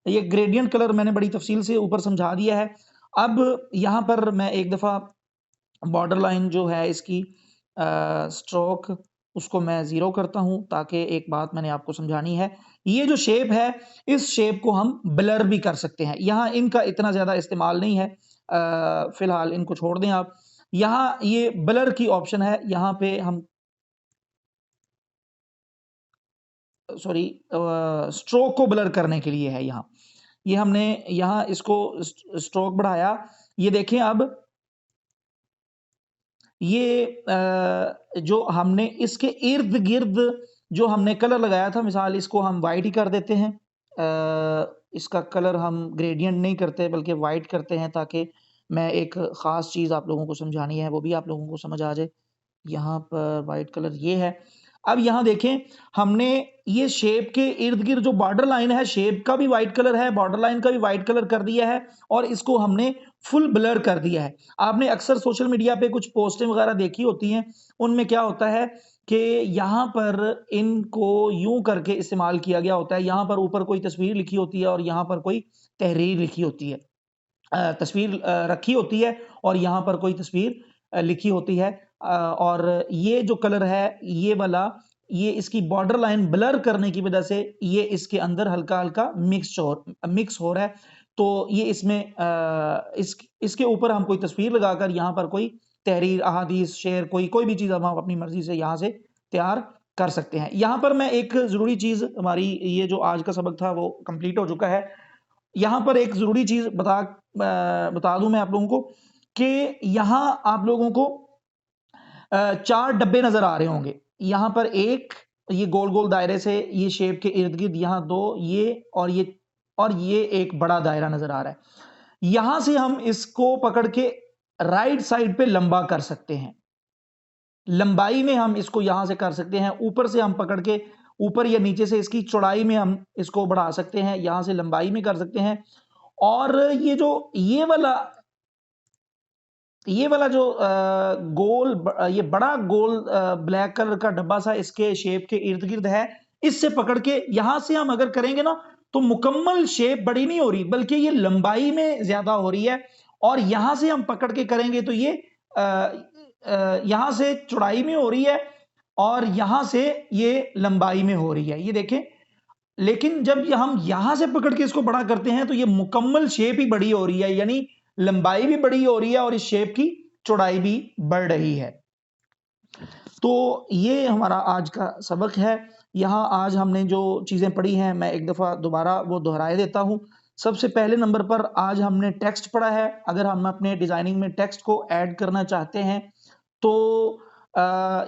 ये ग्रेडियंट कलर मैंने बड़ी तफसील से ऊपर समझा दिया है। अब यहाँ पर मैं एक दफ़ा बॉर्डर लाइन जो है इसकी स्ट्रोक उसको मैं ज़ीरो करता हूँ ताकि एक बात मैंने आपको समझानी है। ये जो शेप है, इस शेप को हम ब्लर भी कर सकते हैं। यहाँ इनका इतना ज़्यादा इस्तेमाल नहीं है। फ़िलहाल इनको छोड़ दें आप। यहाँ ये ब्लर की ऑप्शन है, यहाँ पे हम सॉरी स्ट्रोक को ब्लर करने के लिए है यहाँ। ये हमने यहाँ इसको स्ट्रोक बढ़ाया। ये देखें अब ये जो हमने इसके इर्द-गिर्द जो हमने कलर लगाया था, मिसाल इसको हम व्हाइट ही कर देते हैं। इसका कलर हम ग्रेडियंट नहीं करते बल्कि व्हाइट करते हैं ताकि मैं एक ख़ास चीज़ आप लोगों को समझानी है, वो भी आप लोगों को समझ आ जाए। यहाँ पर व्हाइट कलर ये है। अब यहाँ देखें हमने ये शेप के इर्द-गिर्द जो बॉर्डर लाइन है, शेप का भी व्हाइट कलर है, बॉर्डर लाइन का भी व्हाइट कलर कर दिया है और इसको हमने फुल ब्लर कर दिया है। आपने अक्सर सोशल मीडिया पे कुछ पोस्टें वगैरह देखी होती हैं, उनमें क्या होता है कि यहाँ पर इनको यूँ करके इस्तेमाल किया गया होता है, यहाँ पर ऊपर कोई तस्वीर लिखी होती है और यहाँ पर कोई तहरीर लिखी होती है। तस्वीर रखी होती है और यहाँ पर कोई तस्वीर लिखी होती है। और ये जो कलर है, ये वाला, ये इसकी बॉर्डर लाइन ब्लर करने की वजह से ये इसके अंदर हल्का-हल्का मिक्स हो रहा है। तो ये इसमें इसके ऊपर हम कोई तस्वीर लगाकर यहाँ पर कोई तहरीर, अहादीस, शेर कोई भी चीज़ अब हम अपनी मर्ज़ी से यहाँ से तैयार कर सकते हैं। यहाँ पर मैं एक ज़रूरी चीज़ हमारी ये जो आज का सबक था वो कंप्लीट हो चुका है। यहाँ पर एक ज़रूरी चीज़ बता दूँ मैं आप लोगों को कि यहाँ आप लोगों को 4 डब्बे नज़र आ रहे होंगे। यहाँ पर एक ये गोल-गोल दायरे से ये शेप के इर्द-गिर्द यहाँ 2 ये और ये एक बड़ा दायरा नज़र आ रहा है। यहाँ से हम इसको पकड़ के राइट साइड पे लंबा कर सकते हैं। लंबाई में हम इसको यहाँ से कर सकते हैं, ऊपर से हम पकड़ के ऊपर या नीचे से इसकी चौड़ाई में हम इसको बढ़ा सकते हैं, यहाँ से लंबाई में कर सकते हैं। और ये जो ये वाला जो ये बड़ा गोल ब्लैक कलर का डब्बा सा इसके शेप के इर्द-गिर्द है, इससे पकड़ के यहाँ से हम अगर करेंगे ना, तो मुकम्मल शेप बड़ी नहीं हो रही, बल्कि ये लंबाई में ज़्यादा हो रही है और यहाँ से हम पकड़ के करेंगे तो ये यहाँ से चौड़ाई में हो रही है और यहाँ से ये लंबाई में हो रही है। ये देखें, लेकिन जब हम यहाँ से पकड़ के इसको बड़ा करते हैं, तो ये मुकम्मल शेप ही बड़ी हो रही है, यानी लंबाई भी बड़ी हो रही है और इस शेप की चौड़ाई भी बढ़ रही है। तो ये हमारा आज का सबक है। यहाँ आज हमने जो चीज़ें पढ़ी हैं, मैं एक दफ़ा दोबारा वो दोहराए देता हूँ। सबसे पहले नंबर पर आज हमने टेक्स्ट पढ़ा है। अगर हम अपने डिज़ाइनिंग में टेक्स्ट को ऐड करना चाहते हैं, तो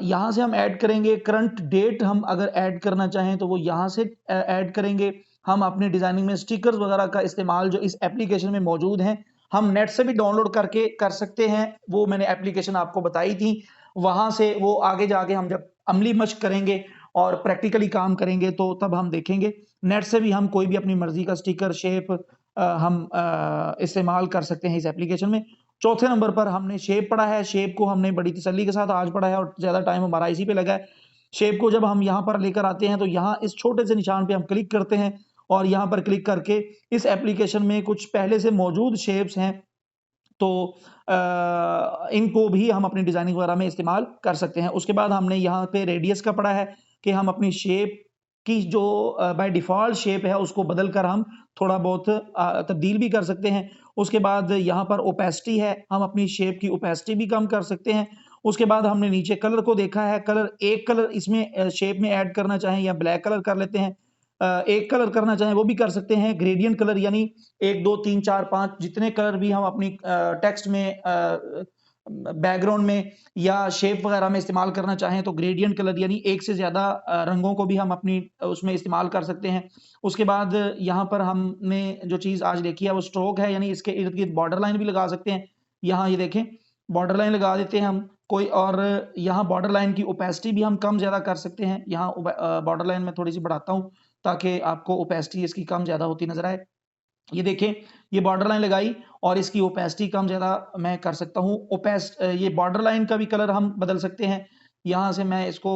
यहाँ से हम ऐड करेंगे। करंट डेट हम अगर ऐड करना चाहें, तो वो यहाँ से ऐड करेंगे। हम अपनी डिज़ाइनिंग में स्टिकर्स वगैरह का इस्तेमाल जो इस एप्लीकेशन में मौजूद हैं, हम नेट से भी डाउनलोड करके कर सकते हैं। वो मैंने एप्लीकेशन आपको बताई थी। वहाँ से वो आगे जाके हम जब अमली मश्क करेंगे और प्रैक्टिकली काम करेंगे, तो तब हम देखेंगे। नेट से भी हम कोई भी अपनी मर्ज़ी का स्टिकर, शेप हम इस्तेमाल कर सकते हैं इस एप्लीकेशन में। चौथे नंबर पर हमने शेप पढ़ा है। शेप को हमने बड़ी तसल्ली के साथ आज पढ़ा है और ज़्यादा टाइम हमारा इसी पे लगा है। शेप को जब हम यहाँ पर लेकर आते हैं, तो यहाँ इस छोटे से निशान पे हम क्लिक करते हैं और यहाँ पर क्लिक करके इस एप्लीकेशन में कुछ पहले से मौजूद शेप्स हैं, तो इनको भी हम अपनी डिज़ाइनिंग वगैरह में इस्तेमाल कर सकते हैं। उसके बाद हमने यहाँ पे रेडियस का पढ़ा है कि हम अपनी शेप की जो बाय डिफ़ॉल्ट शेप है, उसको बदल कर हम थोड़ा बहुत तब्दील भी कर सकते हैं। उसके बाद यहाँ पर ओपेसिटी है, हम अपनी शेप की ओपेसिटी भी कम कर सकते हैं। उसके बाद हमने नीचे कलर को देखा है, एक कलर इसमें शेप में ऐड करना चाहें या ब्लैक कलर कर लेते हैं। एक कलर करना चाहें वो भी कर सकते हैं। ग्रेडियंट कलर यानी 1, 2, 3, 4, 5 जितने कलर भी हम अपनी टेक्स्ट में बैकग्राउंड में या शेप वगैरह में इस्तेमाल करना चाहें, तो ग्रेडियंट कलर यानी एक से ज़्यादा रंगों को भी हम अपनी उसमें इस्तेमाल कर सकते हैं। उसके बाद यहाँ पर हमने जो चीज़ आज देखी है वो स्ट्रोक है, यानी इसके इर्द-गिर्द बॉर्डर लाइन भी लगा सकते हैं। यहाँ ये देखें, बॉर्डर लाइन लगा देते हैं हम कोई, और यहाँ बॉर्डर लाइन की ओपेसिटी भी हम कम ज़्यादा कर सकते हैं। यहाँ बॉर्डर लाइन मैं थोड़ी-सी बढ़ाता हूँ ताकि आपको ओपेसिटी इसकी कम ज़्यादा होती नज़र आए। ये देखें, ये बॉर्डर लाइन लगाई और इसकी ओपेसिटी कम ज़्यादा मैं कर सकता हूँ। ये बॉर्डर लाइन का भी कलर हम बदल सकते हैं। यहाँ से मैं इसको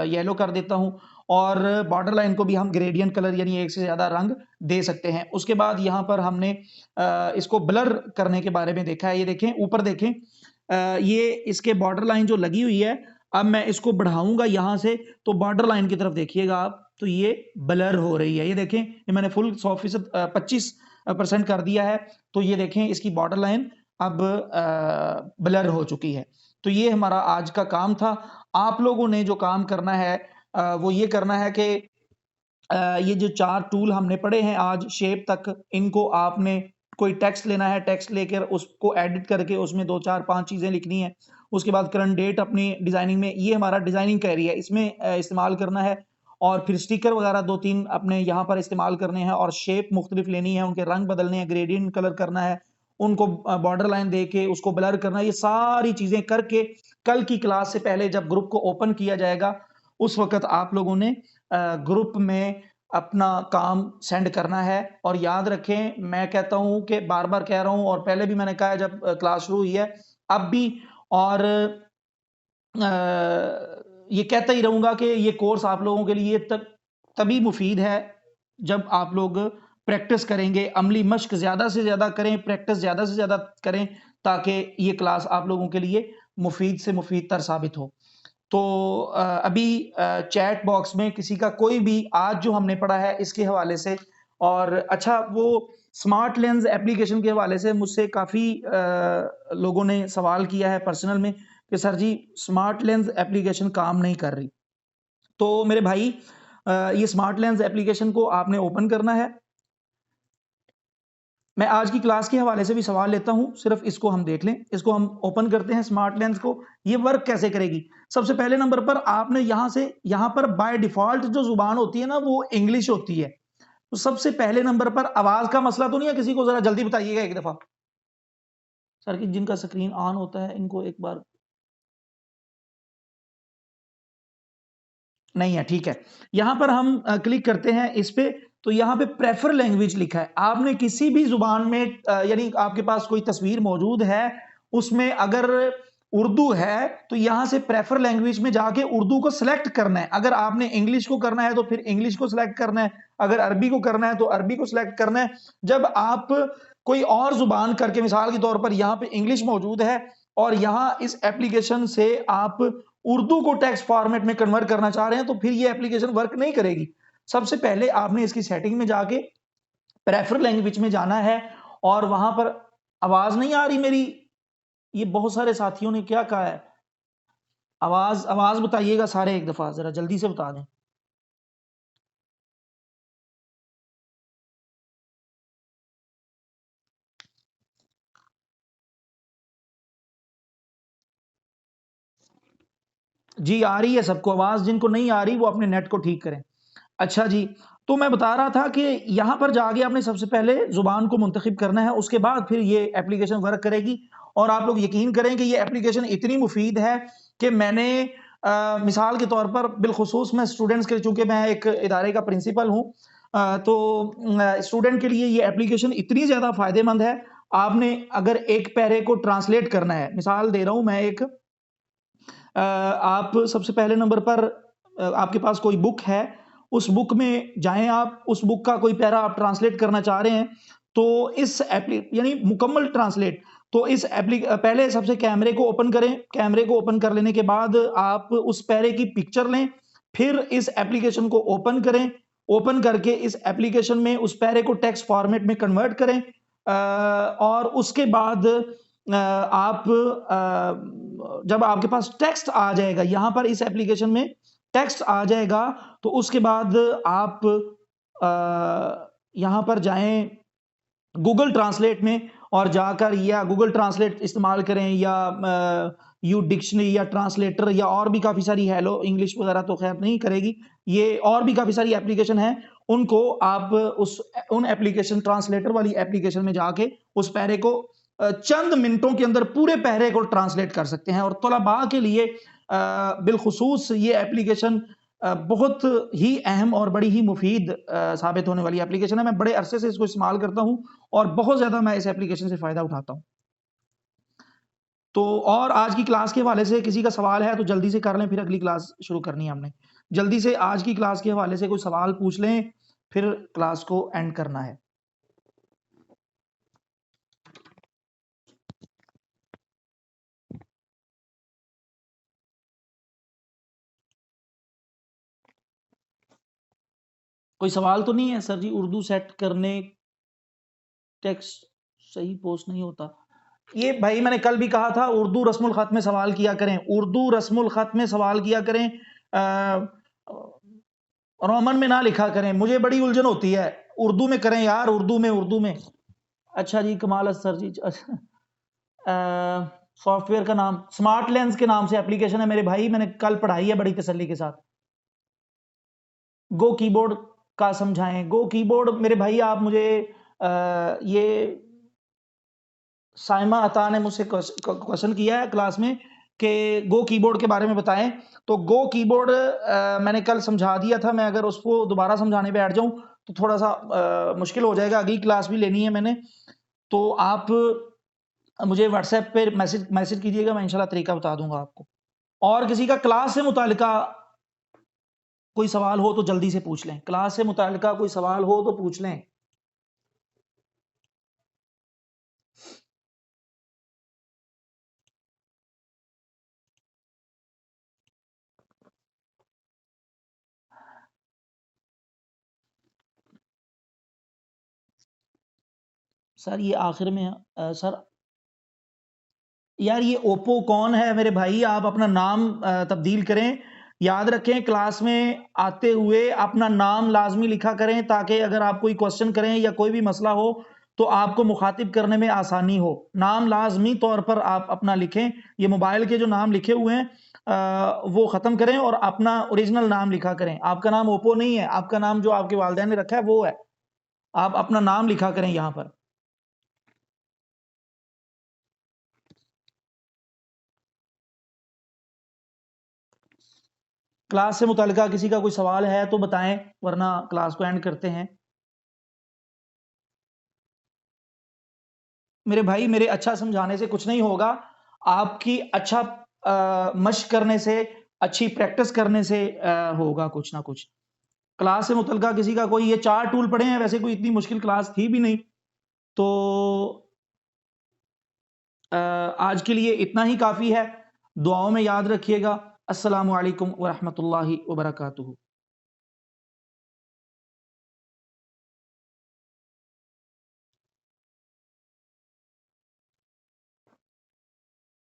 येलो कर देता हूँ और बॉर्डर लाइन को भी हम ग्रेडियंट कलर यानी एक से ज़्यादा रंग दे सकते हैं। उसके बाद यहाँ पर हमने इसको ब्लर करने के बारे में देखा है। ये देखें, ऊपर देखें, ये इसके बॉर्डर लाइन जो लगी हुई है, अब मैं इसको बढ़ाऊँगा यहाँ से, तो बॉर्डर लाइन की तरफ देखिएगा आप, तो ये ब्लर हो रही है। ये देखें, ये मैंने फुल 100% 25% कर दिया है, तो ये देखें इसकी बॉर्डर लाइन अब ब्लर हो चुकी है। तो ये हमारा आज का काम था। आप लोगों ने जो काम करना है वो ये करना है कि ये जो 4 टूल हमने पढ़े हैं आज शेप तक, इनको आपने कोई टेक्स्ट लेना है, टेक्स्ट लेकर उसको एडिट करके उसमें 2, 4, 5 चीज़ें लिखनी है। उसके बाद करंट डेट अपनी डिज़ाइनिंग में, ये हमारा डिज़ाइनिंग का एरिया है, इसमें इस्तेमाल करना है और फिर स्टिकर वगैरह 2-3 अपने यहाँ पर इस्तेमाल करने हैं और शेप मुख्तलिफ लेनी है, उनके रंग बदलने हैं, ग्रेडियंट कलर करना है, उनको बॉर्डर लाइन दे के उसको ब्लर करना है। ये सारी चीज़ें करके कल की क्लास से पहले जब ग्रुप को ओपन किया जाएगा, उस वक़्त आप लोगों ने ग्रुप में अपना काम सेंड करना है। और याद रखें, मैं कहता हूँ कि बार-बार कह रहा हूँ और पहले भी मैंने कहा है जब क्लास शुरू हुई है, अब भी, और ये कहता ही रहूँगा कि ये कोर्स आप लोगों के लिए तभी मुफ़ीद है, जब आप लोग प्रैक्टिस करेंगे, अमली मश्क ज़्यादा से ज़्यादा करें, प्रैक्टिस ज़्यादा से ज़्यादा करें, ताकि ये क्लास आप लोगों के लिए मुफ़ीद से मुफ़ीद तर साबित हो। तो अभी चैट बॉक्स में किसी का कोई भी आज जो हमने पढ़ा है इसके हवाले से, और अच्छा, वो स्मार्ट लेंस एप्लीकेशन के हवाले से मुझसे काफ़ी लोगों ने सवाल किया है पर्सनल में कि सर जी स्मार्ट लेंस एप्लीकेशन काम नहीं कर रही। तो मेरे भाई, ये स्मार्ट लेंस एप्लीकेशन को आपने ओपन करना है। मैं आज की क्लास के हवाले से भी सवाल लेता हूँ, सिर्फ इसको हम देख लें। इसको हम ओपन करते हैं स्मार्ट लेंस को। ये वर्क कैसे करेगी? सबसे पहले नंबर पर आपने यहाँ पर बाय डिफ़ॉल्ट जो ज़ुबान होती है ना, वो इंग्लिश होती है। तो सबसे पहले नंबर पर आवाज़ का मसला तो नहीं है किसी को? ज़रा जल्दी बताइएगा एक दफ़ा। सर कि जिनका स्क्रीन ऑन होता है इनको एक बार नहीं है, ठीक है। यहाँ पर हम क्लिक करते हैं इस पे, तो यहाँ पे प्रेफर लैंग्वेज लिखा है। आपने किसी भी ज़ुबान में यानी आपके पास कोई तस्वीर मौजूद है, उसमें अगर उर्दू है, तो यहाँ से प्रेफर लैंग्वेज में जाके उर्दू को सिलेक्ट करना है। अगर आपने इंग्लिश को करना है, तो फिर इंग्लिश को सिलेक्ट करना है। अगर अरबी को करना है, तो अरबी को सिलेक्ट करना है। जब आप कोई और ज़ुबान करके, मिसाल के तौर पर यहाँ पे इंग्लिश मौजूद है और यहाँ इस एप्लीकेशन से आप उर्दू को टेक्स्ट फॉर्मेट में कन्वर्ट करना चाह रहे हैं, तो फिर ये एप्लीकेशन वर्क नहीं करेगी। सबसे पहले आपने इसकी सेटिंग में जाके प्रेफर लैंग्वेज में जाना है और वहां पर आवाज नहीं आ रही मेरी? ये बहुत सारे साथियों ने क्या कहा है, आवाज आवाज बताइएगा सारे एक दफा, जरा जल्दी से बता दें। जी आ रही है सबको आवाज, जिनको नहीं आ रही वो अपने नेट को ठीक करें। अच्छा जी, तो मैं बता रहा था कि यहाँ पर जाके आपने सबसे पहले ज़ुबान को मुंतखब करना है, उसके बाद फिर ये एप्लीकेशन वर्क करेगी। और आप लोग यकीन करें कि ये एप्लीकेशन इतनी मुफीद है कि मैंने मिसाल के तौर पर बिलखुसूस मैं स्टूडेंट्स के, चूँकि मैं एक इदारे का प्रिंसिपल हूँ, तो स्टूडेंट के लिए ये एप्लीकेशन इतनी ज़्यादा फ़ायदेमंद है। आपने अगर एक पैरे को ट्रांसलेट करना है, मिसाल दे रहा हूँ मैं एक, आप सबसे पहले नंबर पर आपके पास कोई बुक है, उस बुक में जाएँ आप, उस बुक का कोई पैरा आप ट्रांसलेट करना चाह रहे हैं, तो इस एप्ली यानी मुकम्मल ट्रांसलेट, तो पहले सबसे कैमरे को ओपन करें, कैमरे को ओपन कर लेने के बाद आप उस पैरे की पिक्चर लें, फिर इस एप्लीकेशन को ओपन करें, ओपन करके इस एप्लीकेशन में उस पैरे को टेक्स्ट फॉर्मेट में कन्वर्ट करें, और उसके बाद आप जब आपके पास टेक्स्ट आ जाएगा, यहाँ पर इस एप्लीकेशन में टेक्स्ट आ जाएगा, तो उसके बाद आप यहाँ पर जाएँ गूगल ट्रांसलेट में और जाकर, या गूगल ट्रांसलेट इस्तेमाल करें या यू डिक्शनरी या ट्रांसलेटर या और भी काफ़ी सारी, हेलो इंग्लिश वगैरह तो खैर नहीं करेगी, ये और भी काफ़ी सारी एप्लीकेशन हैं, उनको आप उन एप्लीकेशन, ट्रांसलेटर वाली एप्लीकेशन में जाके उस पैरे को चंद मिनटों के अंदर पूरे पैरे को ट्रांसलेट कर सकते हैं। और तलबा के लिए बिलखुसूस ये एप्लीकेशन बहुत ही अहम और बड़ी ही मुफीद साबित होने वाली एप्लीकेशन है। मैं बड़े अरसे से इसको इस्तेमाल करता हूँ और बहुत ज़्यादा मैं इस एप्लीकेशन से फ़ायदा उठाता हूँ। तो और आज की क्लास के हवाले से किसी का सवाल है तो जल्दी से कर लें, फिर अगली क्लास शुरू करनी है हमने। जल्दी से आज की क्लास के हवाले से कोई सवाल पूछ लें, फिर क्लास को एंड करना है। कोई सवाल तो नहीं है सर जी? उर्दू सेट करने टेक्स्ट सही पोस्ट नहीं होता। ये भाई मैंने कल भी कहा था, उर्दू रस्मुल खत में सवाल किया करें, उर्दू रस्मुल खत में सवाल किया करें, रोमन में ना लिखा करें। मुझे बड़ी उलझन होती है, उर्दू में करें यार, उर्दू में। अच्छा जी, कमाल सर जी। सॉफ्टवेयर का नाम स्मार्ट लेंस के नाम से एप्लीकेशन है मेरे भाई, मैंने कल पढ़ाई है बड़ी तसल्ली के साथ। गो कीबोर्ड का समझाएं। गो कीबोर्ड मेरे भाई आप मुझे ये साइमा अता ने मुझसे क्वेश्चन किया है क्लास में कि गो कीबोर्ड के बारे में बताएं। तो गो कीबोर्ड मैंने कल समझा दिया था। मैं अगर उसको दोबारा समझाने पे बैठ जाऊं तो थोड़ा सा मुश्किल हो जाएगा। अगली क्लास भी लेनी है मैंने, तो आप मुझे व्हाट्सएप पे मैसेज कीजिएगा, मैं इंशाल्लाह तरीका बता दूंगा आपको। और किसी का क्लास से मुतालिका कोई सवाल हो तो जल्दी से पूछ लें। क्लास से मुतालिका कोई सवाल हो तो पूछ लें। सर ये आखिर में सर यार ये ओप्पो कौन है मेरे भाई? आप अपना नाम तब्दील करें। याद रखें, क्लास में आते हुए अपना नाम लाजमी लिखा करें, ताकि अगर आप कोई क्वेश्चन करें या कोई भी मसला हो तो आपको मुखातिब करने में आसानी हो। नाम लाजमी तौर पर आप अपना लिखें। ये मोबाइल के जो नाम लिखे हुए हैं वो ख़त्म करें और अपना ओरिजिनल नाम लिखा करें। आपका नाम ओप्पो नहीं है, आपका नाम जो आपके वालिदैन ने रखा है वो है। आप अपना नाम लिखा करें यहाँ पर। क्लास से मुतालिका किसी का कोई सवाल है तो बताएं, वरना क्लास को एंड करते हैं। मेरे भाई मेरे अच्छा समझाने से कुछ नहीं होगा, आपकी अच्छा मश्क करने से, अच्छी प्रैक्टिस करने से होगा कुछ ना कुछ। क्लास से मुतलका किसी का कोई, ये 4 टूल पढ़े हैं, वैसे कोई इतनी मुश्किल क्लास थी भी नहीं। तो आज के लिए इतना ही काफ़ी है। दुआओं में याद रखिएगा। अस्सलामु अलैकुम व रहमतुल्लाहि व बरकातुहू।